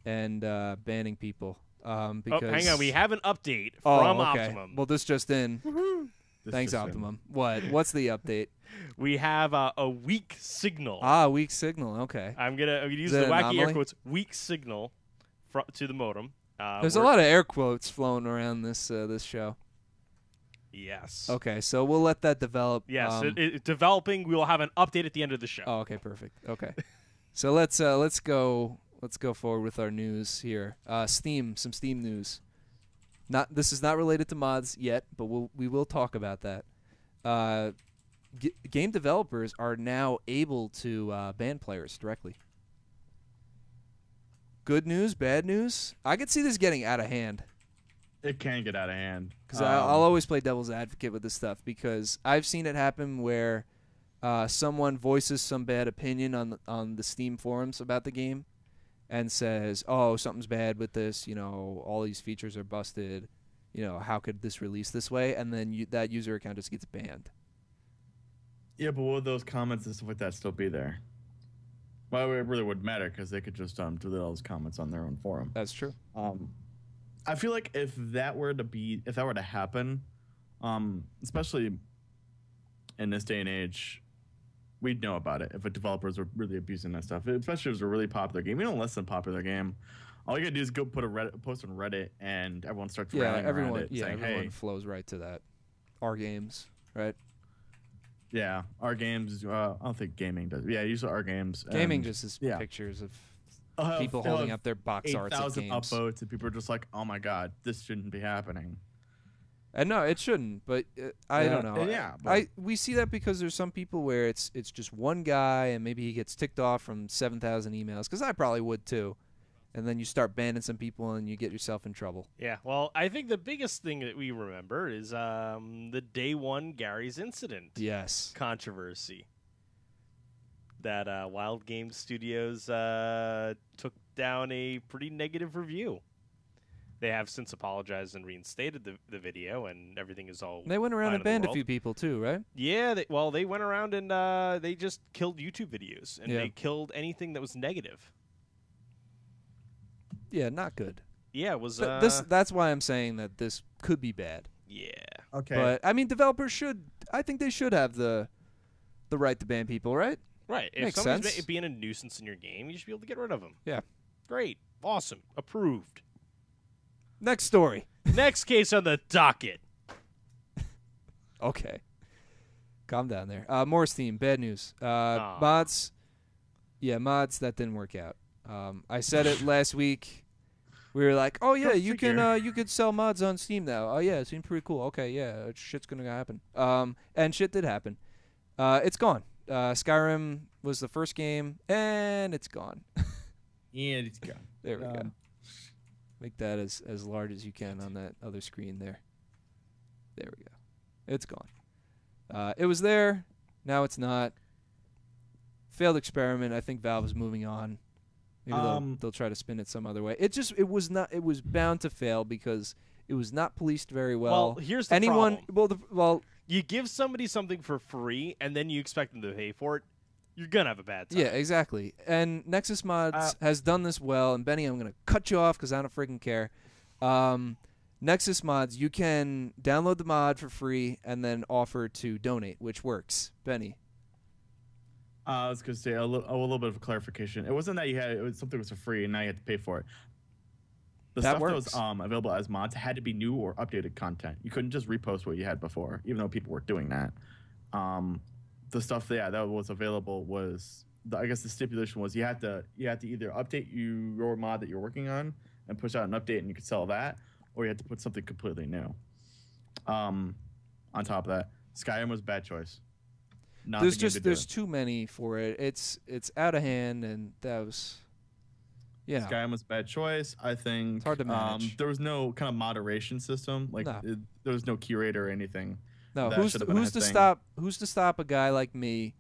and banning people. Because hang on, we have an update from okay. Optimum. Well, this just in. Thanks, just Optimum. What's the update? We have a weak signal. Weak signal. Okay. I'm gonna use Is the that wacky anomaly? air quotes. Weak signal to the modem. There's a lot of air quotes flowing around this show. Yes. Okay, so we'll let that develop. Yes, developing. We will have an update at the end of the show. Oh, okay, perfect. Okay, so let's go forward with our news here. Some Steam news. This is not related to mods yet, but we will talk about that. Game developers are now able to ban players directly. Good news, bad news. I could see this getting out of hand. It can get out of hand. Because I'll always play devil's advocate with this stuff, because I've seen it happen where someone voices some bad opinion on the Steam forums about the game and says, oh, something's bad with this, all these features are busted, how could this release this way? And then that user account just gets banned. Yeah, but will those comments and stuff like that still be there? Well, it really wouldn't matter, because they could just delete all those comments on their own forum. That's true. I feel like if that were to happen, especially in this day and age, we'd know about it if developers were really abusing that stuff. Especially if it was a really popular game, even a less than popular game. All you gotta do is go put a post on Reddit, and everyone starts rallying around it, saying, everyone "Hey, flows right to that." Our games, right? Yeah, our games. I don't think gaming does. Yeah, usually our games. Gaming just is pictures of people holding up their box arts of 8,000 games. upvotes, and people are just like, "Oh my god, this shouldn't be happening." And no, it shouldn't. But I don't know. Yeah, we see that because there's some people where it's just one guy, and maybe he gets ticked off from 7,000 emails. Because I probably would too. And then you start banning some people, and you get yourself in trouble. Yeah, well, I think the biggest thing that we remember is the day one Gary's incident. Yes. Controversy. That Wild Game Studios took down a pretty negative review. They have since apologized and reinstated the video, and everything is all. They went around fine and in the banned a world. few people too, right? Yeah, they went around and they just killed YouTube videos, and they killed anything that was negative. Yeah, not good. Yeah, it was. That's why I'm saying that this could be bad. Yeah. Okay. But I mean, developers should. I think they should have the right to ban people, right? Right. If Makes somebody's sense. being a nuisance in your game, you should be able to get rid of them. Yeah. Great. Awesome. Approved. Next story. Next case on the docket. Okay. Calm down there. More Steam. Bad news. Mods. Yeah, mods. That didn't work out. I said it last week. We were like, "Oh yeah, you could sell mods on Steam now." Oh yeah, it seemed pretty cool. Okay, yeah, shit's gonna happen. And shit did happen. It's gone. Skyrim was the first game, and it's gone. Yeah, it's gone. There we go. Make that as large as you can on that other screen there. There we go. It's gone. It was there. Now it's not. Failed experiment. I think Valve is moving on. Maybe they'll try to spin it some other way. It was bound to fail because it was not policed very well. Well, here's the problem. Well, you give somebody something for free and then you expect them to pay for it, you're gonna have a bad time. yeah, exactly. And Nexus Mods has done this well. And Benny, I'm gonna cut you off because I don't freaking care. Nexus Mods, you can download the mod for free and then offer to donate, which works. Benny. I was going to say a little bit of a clarification. It wasn't that it was something was for free and now you had to pay for it. The That stuff works. that was available as mods had to be new or updated content. You couldn't just repost what you had before, even though people were doing that. The stuff that was available was, I guess the stipulation was you had to either update your mod that you're working on and push out an update and you could sell that, or you had to put something completely new. On top of that, Skyrim was a bad choice. Not the game to do There's it. too many for it. It's out of hand, and that was Skyrim was a bad choice. I think It's hard to manage. there was no kind of moderation system. Like No. there was no curator or anything. No, That who's should to, have been a who's to thing. stop a guy like me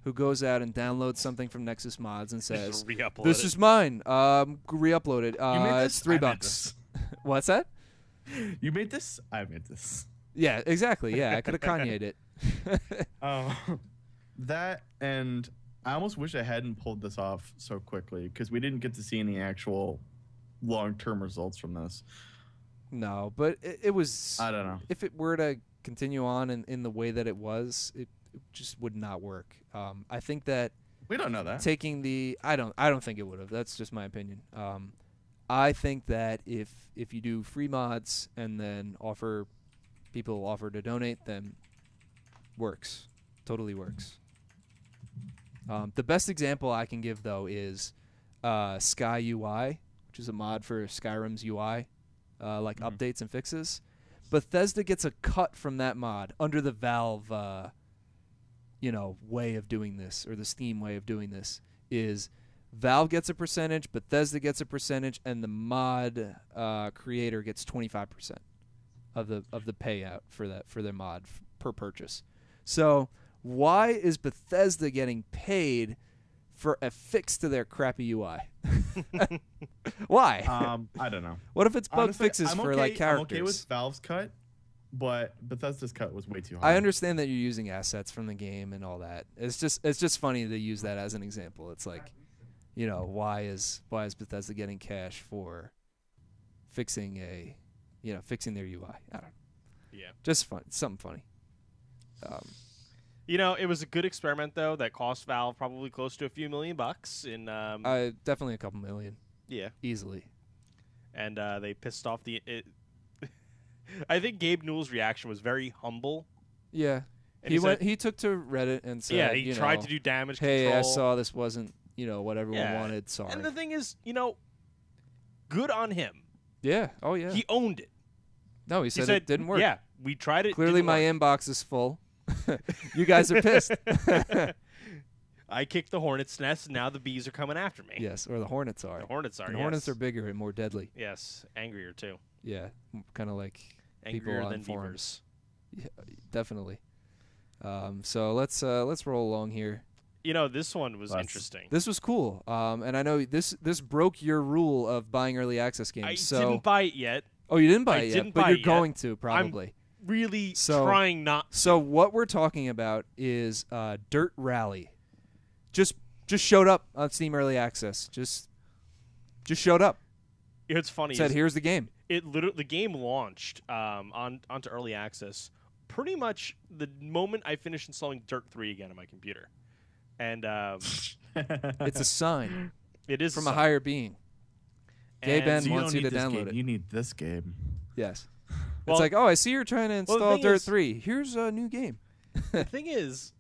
who goes out and downloads something from Nexus Mods and says, Just re-upload "This it. is mine. Re-upload it. You made It's this? I made $3." this. What's that? You made this? I made this. Yeah, exactly. Yeah, I could have Kanye'd it. That, and I almost wish I hadn't pulled this off so quickly because we didn't get to see any actual long-term results from this. No, but it was. I don't know. If it were to continue on in the way that it was, it just would not work. I think that We don't know that. taking the I don't think it would have. That's just my opinion. I think that if you do free mods and then people offer to donate, then works. Totally works. The best example I can give though is Sky UI, which is a mod for Skyrim's UI, updates and fixes. Bethesda gets a cut from that mod under the Valve way of doing this, or the Steam way of doing this, is Valve gets a percentage, Bethesda gets a percentage, and the mod creator gets 25% of the payout for their mod per purchase. So why is Bethesda getting paid for a fix to their crappy UI? Why? I don't know. What if it's bug Honestly, fixes I'm for okay, characters? I'm okay with Valve's cut, but Bethesda's cut was way too high. I understand that you're using assets from the game and all that. It's just funny to use that as an example. It's like, why is Bethesda getting cash for fixing their UI? I don't know. Yeah. Just fun, something funny. It was a good experiment though that cost Valve probably close to a few $1,000,000 in Definitely a couple million, yeah, easily. and they pissed off I think Gabe Newell's reaction was very humble. Yeah, And he took to Reddit and said, yeah, he tried to do damage hey, control. I saw this wasn't what everyone Yeah. wanted. Sorry. And the thing is, good on him. Yeah. Oh yeah. He owned it. No, he said it didn't work. Yeah, we tried it. Clearly, didn't my work. inbox is full. You guys are pissed. I kicked the hornet's nest, and now the bees are coming after me. Yes, or the hornets are. The hornets are. And yes. hornets are bigger and more deadly. Yes, angrier too. Yeah, kind of like Angrier people on than forums. Yeah, definitely. So let's roll along here. This one was interesting. This was cool. And I know this broke your rule of buying early access games. I so didn't buy it yet. oh, you didn't buy I it yet, didn't but buy you're it yet. going to probably. Really So- trying not. So what we're talking about is Dirt Rally. Just showed up on Steam Early Access. Just showed up. It's funny. Said, is "Here's the game." the game launched onto early access pretty much the moment I finished installing Dirt 3 again on my computer, and It's a sign it is from a higher being. Gay And Ben So you wants don't you to need this download game. it. You need this game. Yes. Well- It's like, oh, I see you're trying to the install thing Dirt is- 3. Here's a new game. The thing is,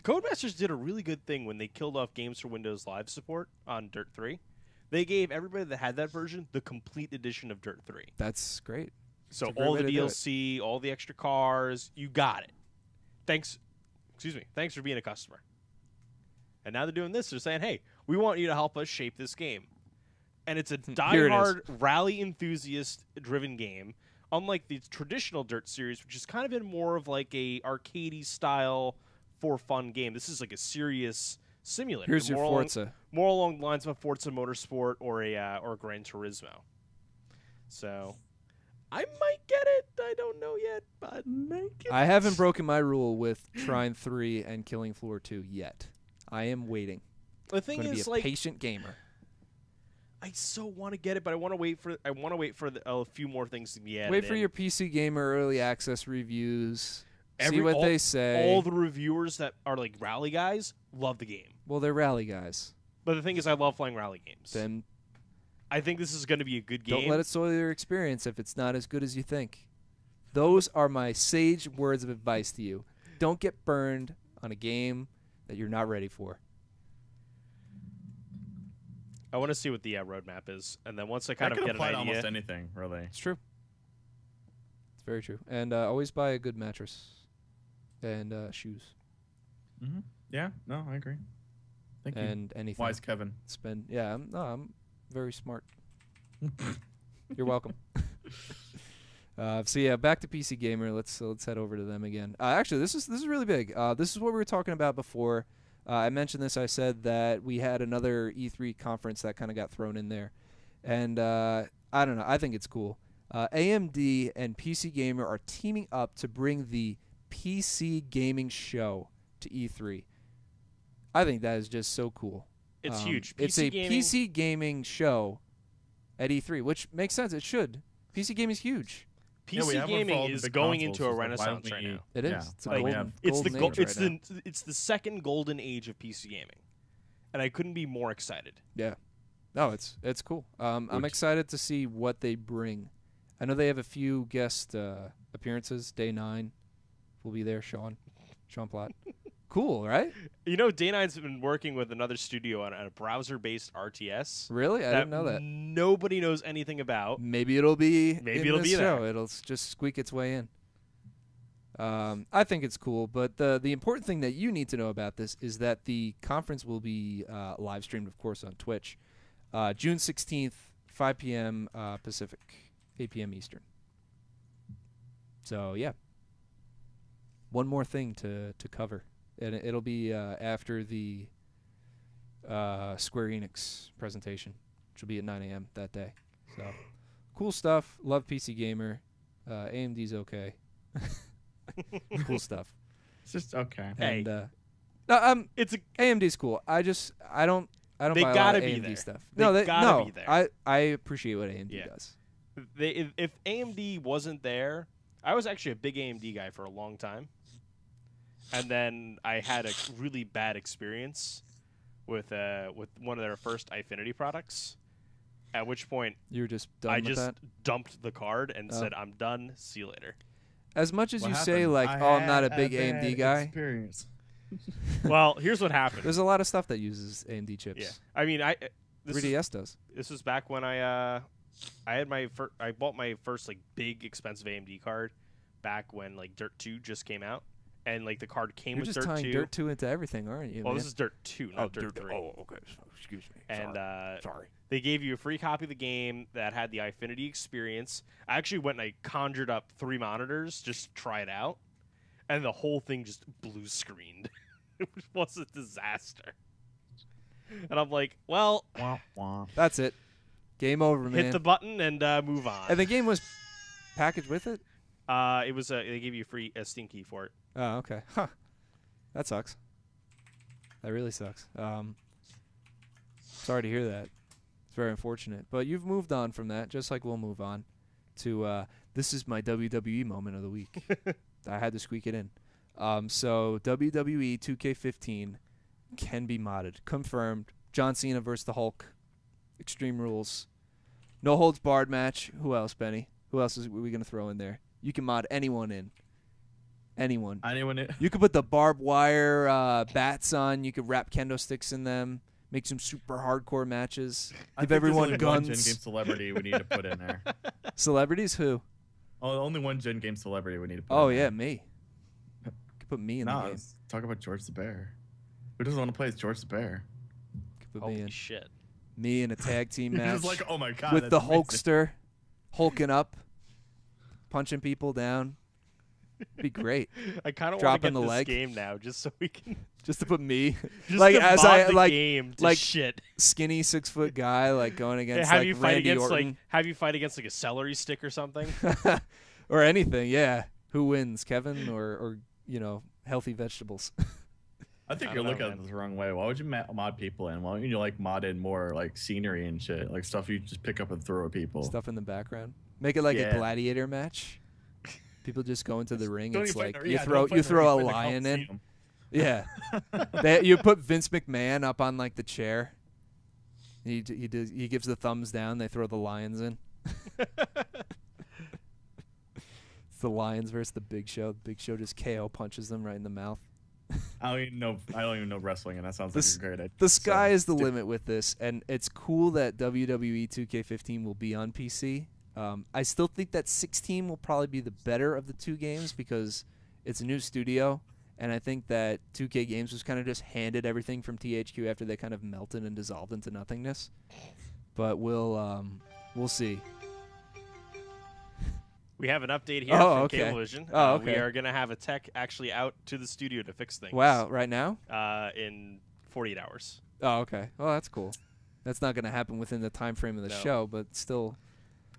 Codemasters did a really good thing when they killed off Games for Windows Live support on Dirt 3. They gave everybody that had that version the complete edition of Dirt 3. That's great. So a great all way the to do it. DLC, all the extra cars, you got it. Thanks for being a customer. And now they're doing this. They're saying, hey, we want you to help us shape this game. And it's a Here it die-hard rally enthusiast-driven game, unlike the traditional Dirt series, which has kind of been more of like a arcadey style for fun game. This is like a serious simulator. Here's your more Forza. more along the lines of a Forza Motorsport or a Gran Turismo. So I might get it. I don't know yet, but I haven't broken my rule with Trine 3 and Killing Floor 2 yet. I am waiting. the thing I'm going to is, be a like, patient gamer. I so want to get it, but I want to wait for a few more things to be added. Wait for in. your PC Gamer early access reviews. See Every- what all- they say. All the reviewers that are like rally guys love the game. Well, they're rally guys. But the thing is, I love playing rally games. Then I think this is going to be a good game. Don't let it soil your experience if it's not as good as you think. Those are my sage words of advice to you. Don't get burned on a game that you're not ready for. I want to see what the roadmap is, and then once I kind of could get an apply to idea. almost anything, really. It's true. It's very true. And always buy a good mattress and shoes. Mm-hmm. Yeah, no, I agree. Thank you. And anything. Wise Kevin. Yeah, I'm very smart. You're welcome. So yeah, back to PC Gamer. Let's head over to them again. Actually, this is really big. This is what we were talking about before. I mentioned this. I said that we had another E3 conference that kind of got thrown in there, and I don't know. I think it's cool. AMD and PC Gamer are teaming up to bring the PC gaming show to E3. I think that is just so cool. It's huge. It's a PC gaming show at E3, which makes sense. It should. PC gaming is huge. PC gaming is going into a renaissance right now. It is. Yeah. It's a Like, golden, it's golden the age right now. it's the second golden age of PC gaming, and I couldn't be more excited. Yeah. No, it's cool. I'm excited to see what they bring. I know they have a few guest appearances. Day 9 will be there. Sean Platt. Cool, right? You know, Day 9's been working with another studio on a browser-based RTS. Really? I didn't know that. Nobody knows anything about. Maybe it'll be. Maybe in it'll this be show. there. It'll just squeak its way in. I think it's cool, but the important thing that you need to know about this is that the conference will be live streamed, of course, on Twitch, June 16th, 5 p.m. Pacific, 8 p.m. Eastern. So yeah, one more thing to cover, and it'll be after the Square Enix presentation, which will be at 9 a.m. that day. So cool stuff. Love PC Gamer. AMD's okay. Cool stuff. It's just okay. Hey. And It's a AMD's cool. I don't They buy a lot gotta of be AMD there. stuff. They No, gotta be there. I appreciate what AMD Yeah. does. if AMD wasn't there, I was actually a big AMD guy for a long time, and then I had a really bad experience with one of their first Eyefinity products. At which point, You're just done I with just that. dumped the card and Oh. said, "I'm done. See you later." As much as What you say, happened? like, I oh, I'm not a had big bad AMD guy. Experience. Well, here's what happened. There's a lot of stuff that uses AMD chips. Yeah, I mean, this 3DS does. was back when I had I bought my first like big expensive AMD card back when like Dirt 2 just came out, and like the card came You're with just Dirt tying 2. Dirt 2 into everything, aren't you? Well, man? this is Dirt 2, not Dirt 3. Oh, okay. Excuse me. And Sorry. they gave you a free copy of the game that had the Eyefinity experience. I actually went and I conjured up 3 monitors just to try it out, and the whole thing just blue screened. It was a disaster. And I'm like, well, Wah, wah. That's it. Game over, man. hit the button and move on. And the game was packaged with it? It was they gave you a Steam key for it. Oh, okay. Huh. That sucks. That really sucks. Sorry to hear that. It's very unfortunate. But you've moved on from that, just like we'll move on to this is my WWE moment of the week. I had to squeak it in. So WWE 2K15 can be modded. Confirmed. John Cena versus the Hulk. Extreme Rules. No holds barred match. Who else, Benny? Who else are we going to throw in there? You can mod anyone in. Anyone. Anyone? You could put the barbed wire bats on. You could wrap kendo sticks in them. Make some super hardcore matches. I Give think there's everyone only guns. One Gen Game celebrity we need to put in there. Celebrities? Who? Oh, only one Gen Game celebrity we need to put. Oh in yeah, there. me. You could put me in the No, game. let's talk about George the Bear. Who doesn't want to play as George the Bear? You could put me Holy in. shit. Me in a tag team You're match just like, oh my god, with the that's amazing. Hulkster, hulking up, punching people down. Be great. I kind of want to Dropping get the this leg. game now just so we can Just to put me, just like to as mod I the like game to like shit. skinny 6-foot guy, like going against have like you fight Randy against Orton have you fight against like a celery stick or something? or anything. Yeah, who wins, Kevin or healthy vegetables? I think I you're don't know, looking at man. it the wrong way. Why would you mod people in? Why don't you like mod in more like scenery and shit, like stuff you just pick up and throw at people? Stuff in the background. Make it like a Yeah. gladiator match. People just go into the ring. Don't It's even fight like in the- you yeah, throw don't fight you in the throw a ring, fight lion the in. Coliseum. Yeah, you put Vince McMahon up on like the chair. He gives the thumbs down. They throw the Lions in. It's the Lions versus the Big Show. The Big Show just KO punches them right in the mouth. I don't even know wrestling, and that sounds like a great idea. The sky is the limit with this, and it's cool that WWE 2K15 will be on PC. I still think that 16 will probably be the better of the two games because it's a new studio, and I think that 2K Games was kind of just handed everything from THQ after they kind of melted and dissolved into nothingness. But we'll see. We have an update here from Cablevision. Oh, okay. We are going to have a tech actually out to the studio to fix things. Wow, right now? In 48 hours. Oh, okay. Well, that's cool. That's not going to happen within the time frame of the show, but still.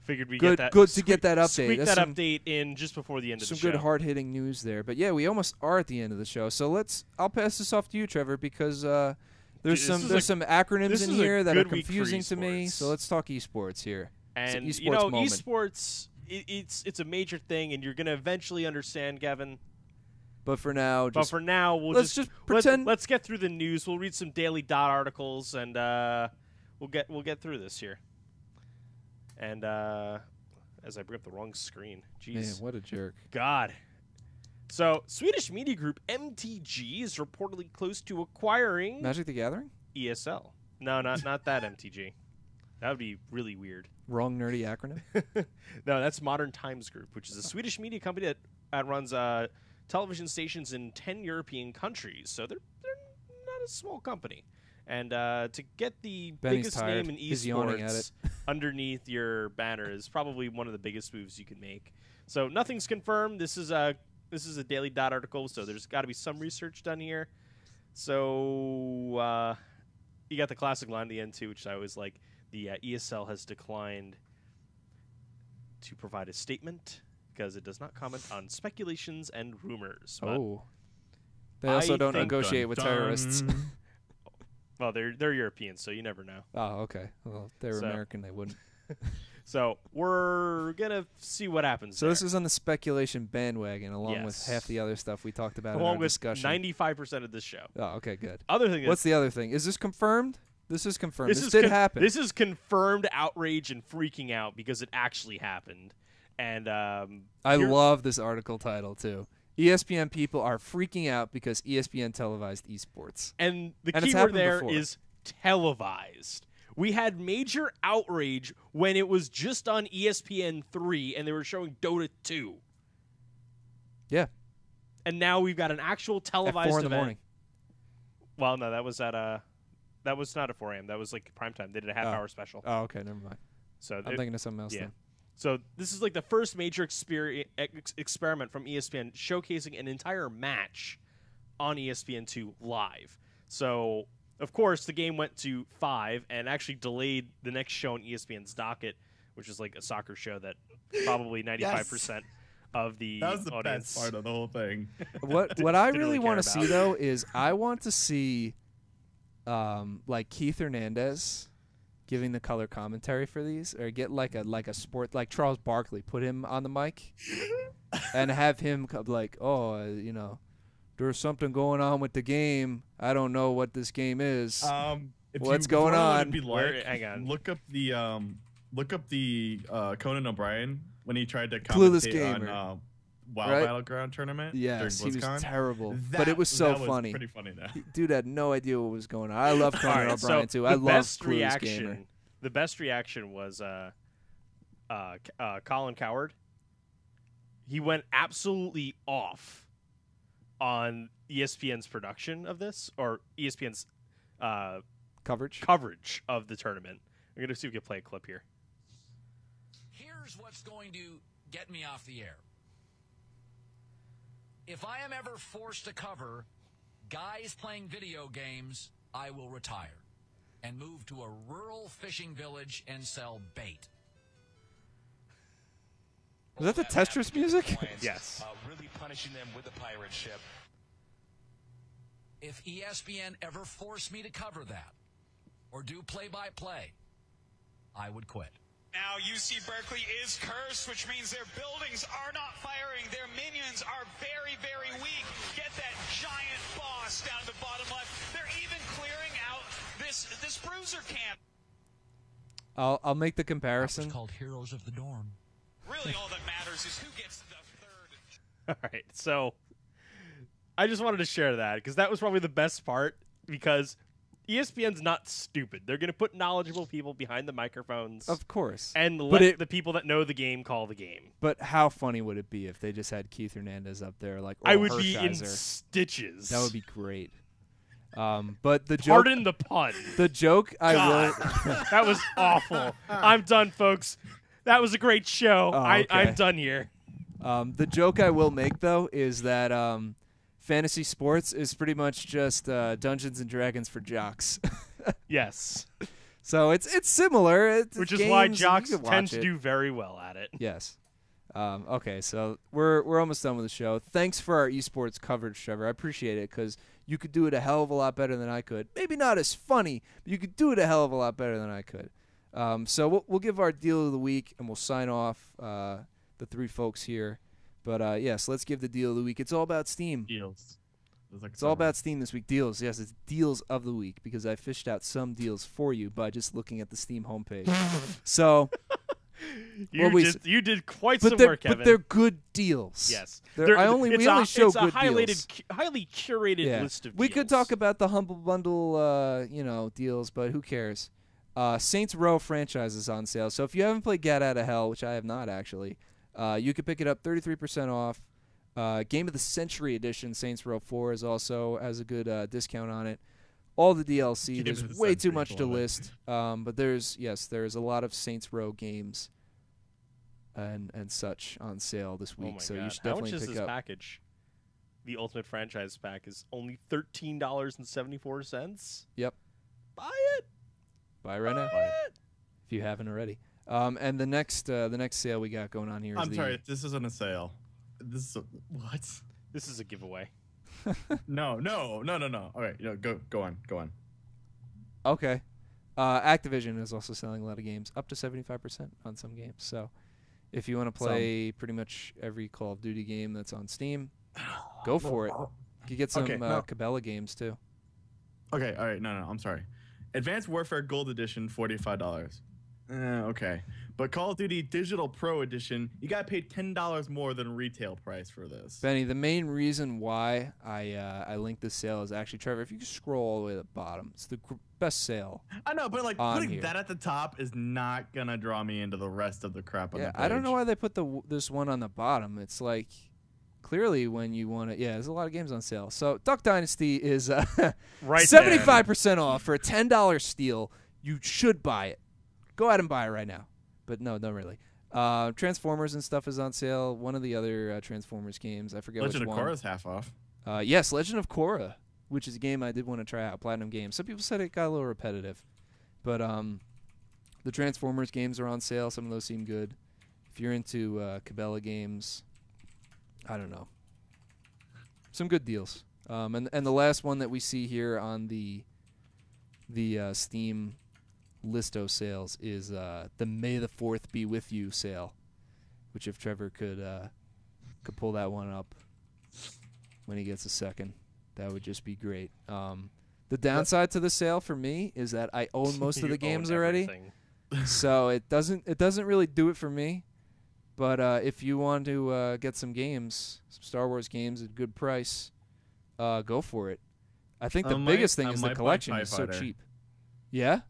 Figured we good, get that. Good to get that update. Squeak that update in just before the end of the show. Some good hard-hitting news there. But yeah, we almost are at the end of the show. So I'll pass this off to you, Trevor, because there's some acronyms in here that are confusing to me. So let's talk esports here. And it's an esports moment. Esports, it's a major thing, and you're going to eventually understand, Gavin. But for now, let's just pretend. Let's get through the news. We'll read some Daily Dot articles, and we'll get through this here. And as I bring up the wrong screen, jeez, man, what a jerk! God. So Swedish media group MTG is reportedly close to acquiring Magic the Gathering. ESL. No, not that MTG. That would be really weird. Wrong nerdy acronym. No, that's Modern Times Group, which is a Swedish media company that runs television stations in 10 European countries. So they're not a small company. And to get the biggest name in esports underneath your banner is probably one of the biggest moves you can make. So nothing's confirmed. This is a Daily Dot article, so there's got to be some research done here. So you got the classic line at the end too, which I always like. The ESL has declined to provide a statement because it does not comment on speculations and rumors. Oh, they also don't negotiate with terrorists. Well, they're European, so you never know. Oh, okay. Well, if they're American, they wouldn't. So we're gonna see what happens. So this is on the speculation bandwagon, along with half the other stuff we talked about in our discussion. 95% of this show. Oh, okay, good. Other thing. What's the other thing? Is this confirmed? This is confirmed. This did happen. This is confirmed outrage and freaking out because it actually happened. And I love this article title too. ESPN people are freaking out because ESPN televised esports. And the keyword there is televised. We had major outrage when it was just on ESPN 3 and they were showing Dota 2. Yeah. And now we've got an actual televised at 4 in event. the morning. Well, no, that was that was not at 4 a.m. That was like prime time. They did a half-hour special. Oh, okay, never mind. So I'm thinking of something else then. So this is like the first major experiment from ESPN showcasing an entire match on ESPN2 live. So, of course, the game went to 5 and actually delayed the next show on ESPN's docket, which is like a soccer show that probably 95% of the audience. That was the best part of the whole thing. What I really want to see, though, is I want to see like Keith Hernandez giving the color commentary for these, or get like a sport, like Charles Barkley, put him on the mic and have him like, there's something going on with the game. I don't know what this game is. What's going on? Hang on. Look up the Conan O'Brien when he tried to Clueless commentate Gamer. on WoW Battleground tournament. Yes, he was BlizzCon. terrible, but it was so funny. Pretty funny though. Dude had no idea what was going on. I love Conan O'Brien too. I love Clueless Gamer. The best reaction was Colin Coward. He went absolutely off on ESPN's production of this, or ESPN's coverage of the tournament. We're going to see if we can play a clip here. Here's what's going to get me off the air. If I am ever forced to cover guys playing video games, I will retire and move to a rural fishing village and sell bait. Was that the Tetris music? Yes. Really punishing them with the pirate ship. If ESPN ever forced me to cover that or do play-by-play, I would quit. Now UC Berkeley is cursed, which means their buildings are not firing. Their minions are very, very weak. Get that giant boss down to the bottom left. They're even clearing out this bruiser camp. I'll make the That comparison. was called Heroes of the Dorm. Really, all that matters is who gets the third. All right, so I just wanted to share that because that was probably the best part because ESPN's not stupid. They're going to put knowledgeable people behind the microphones Of course. and But let the people that know the game call the game. But how funny would it be if they just had Keith Hernandez up there, like I or would be in Hershiser? stitches. That would be great. But the joke, Pardon the pun. the joke I will. That was awful. I'm done, folks. That was a great show. Oh, okay. I'm done here. The joke I will make though is that fantasy sports is pretty much just Dungeons and Dragons for jocks. Yes. So it's similar. It's Which is games, why and you jocks can watch tend to it. do very well at it. Yes. Okay, so we're almost done with the show. Thanks for our esports coverage, Trevor. I appreciate it because you could do it a hell of a lot better than I could. Maybe not as funny, but you could do it a hell of a lot better than I could. So we'll give our deal of the week and we'll sign off the three folks here. But yes, let's give the deal of the week. It's all about Steam. Deals. It's all about Steam this week. Deals. Yes, it's deals of the week because I fished out some deals for you by just looking at the Steam homepage. So. You did quite some work, Kevin. But they're good deals. Yes. We only show it's good a highly deals. highly curated list of deals. We could talk about the Humble Bundle, deals, but who cares? Saints Row franchise is on sale. So if you haven't played Get Out of Hell, which I have not actually, you could pick it up 33% off. Game of the Century Edition Saints Row 4 is also has a good discount on it. All the DLC. There's way too much to list. But there's a lot of Saints Row games and such on sale this week. Oh my so God. you should How definitely much is pick this up. package? The Ultimate Franchise Pack is only $13.74. Yep. Buy it. Buy right now. Buy it. If you haven't already. And the next sale we got going on here is I'm sorry, this isn't a sale. This is what? This is a giveaway. No. All right, go on. Okay. Activision is also selling a lot of games, up to 75% on some games. So if you want to play pretty much every Call of Duty game that's on Steam, go for it. You get some Cabela games too. Okay, all right, no, I'm sorry. Advanced Warfare Gold Edition, $45. Okay. But Call of Duty Digital Pro Edition, you got to pay $10 more than retail price for this. Benny, the main reason why I linked this sale is actually, Trevor, if you scroll all the way to the bottom, it's the best sale. I know, but on putting here. that at the top is not going to draw me into the rest of the crap on the page. I don't know why they put this one on the bottom. It's like clearly when you want to, there's a lot of games on sale. So Duck Dynasty is Right 75% off for a $10 steal. You should buy it. Go out and buy it right now. But no, don't really. Transformers and stuff is on sale. One of the other Transformers games, I forget Legend which of one. Korra's half off. Yes, Legend of Korra, which is a game I did want to try out, Platinum game. Some people said it got a little repetitive. But the Transformers games are on sale. Some of those seem good. If you're into Cabela games, I don't know. Some good deals. And the last one that we see here on the Steam Listo sales is the May the 4th Be With You sale, which if Trevor could pull that one up when he gets a second, that would just be great. The downside to the sale for me is that I own most of You the games own already, everything. so it doesn't really do it for me. But if you want to get some games, some Star Wars games at a good price, go for it. I think the biggest thing is the collection is so cheap. Yeah?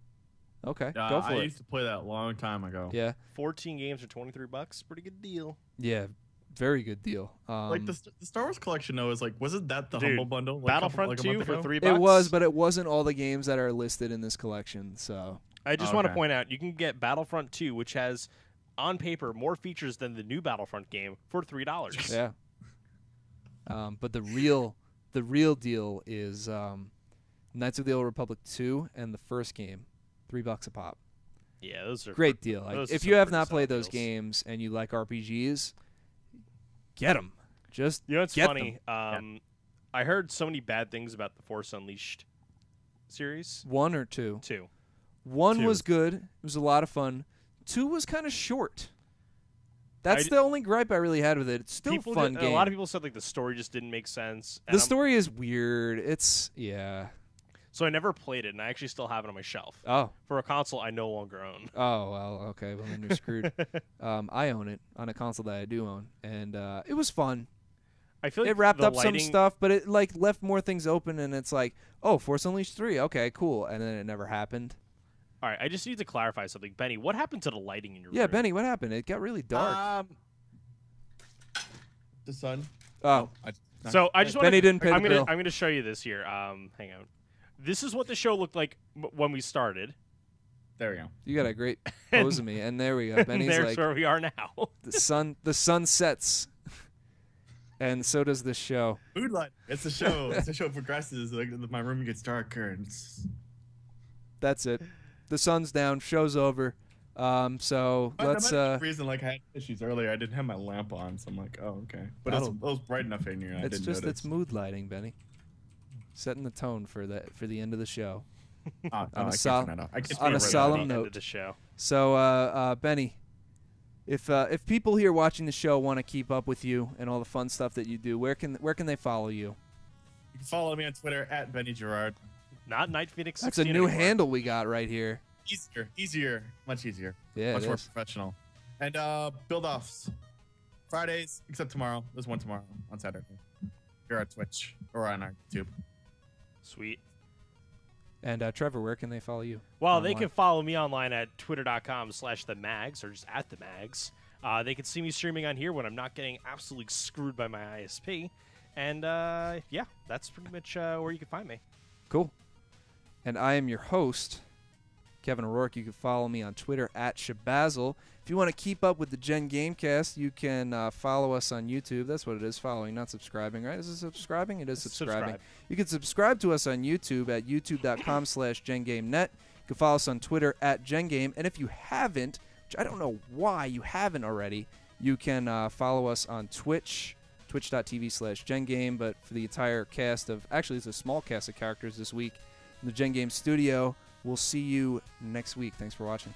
Okay, go for I it. used to play that a long time ago. Yeah. 14 games for $23. Pretty good deal. Yeah, very good deal. The Star Wars collection, though, wasn't that the Dude, Humble Bundle? Battlefront a 2 month for ago? $3. It was, but it wasn't all the games that are listed in this collection. So I just want to Okay. point out, you can get Battlefront 2, which has, on paper, more features than the new Battlefront game for $3. yeah. But the real deal is Knights of the Old Republic 2 and the first game, $3 a pop. Yeah, those are Great deal. Like, those are if some you have pretty not played solid those deals. games and you like RPGs, get them. Just You know what's get funny? them. I heard so many bad things about the Force Unleashed series. 1 or 2. 2. 1 2. was good. It was a lot of fun. 2 was kind of short. That's I the only gripe I really had with it. It's still a fun game. A lot of people said like the story just didn't make sense. And The story is weird. It's So I never played it, and I actually still have it on my shelf. Oh. For a console I no longer own. Oh, well, okay. Well, then you're screwed. I own it on a console that I do own, and it was fun. I feel like It wrapped the up some lighting- stuff, but it like left more things open, and it's like, oh, Force Unleashed 3, okay, cool, and then it never happened. All right, I just need to clarify something. Benny, what happened to the lighting in your Yeah, room? Benny, what happened? It got really dark. The sun. Oh, So I just want Benny didn't pay I'm the gonna bill. I'm gonna show you this here. Hang on. This is what the show looked like when we started. There we go. you got a great pose of me, and there we go. Benny's There's like, where we are now. the sun sets, and so does this show. Food light. It's a show. It's a show progresses. Like my room gets darker, and That's it. The sun's down. Show's over. So let's. reason like I had issues earlier. I didn't have my lamp on, so I'm like, oh okay. But it That'll- was bright enough in here. I It's didn't just notice. it's mood lighting, Benny. Setting the tone for the end of the show. I on a can't sol- turn that off. I can't on turn a it right solemn now. End note. of the show. So, Benny, if people here watching the show want to keep up with you and all the fun stuff that you do, where can they follow you? You can follow me on Twitter at Benny Gerard. Not Night Phoenix. That's a 16 new anymore. handle we got right here. Easier, much easier. Yeah, much it more is. professional. And build offs Fridays, except tomorrow. There's one tomorrow on Saturday. Here on Twitch or on our YouTube. Sweet. And Trevor, where can they follow you? Well, they online? can follow me online at twitter.com/themags or just at the mags. They can see me streaming on here when I'm not getting absolutely screwed by my ISP. And yeah, that's pretty much where you can find me. Cool. And I am your host, Kevin O'Rourke. You can follow me on Twitter at Shabazzle. If you want to keep up with the Gen Gamecast, you can follow us on YouTube. That's what it is, following, not subscribing, right? Is it subscribing? It is subscribing. Subscribe. You can subscribe to us on YouTube at youtube.com/GenGameNet. You can follow us on Twitter at GenGame. And if you haven't, which I don't know why you haven't already, you can follow us on Twitch, twitch.tv/GenGame. But for the entire cast of, actually it's a small cast of characters this week in the Gen Game studio. We'll see you next week. Thanks for watching.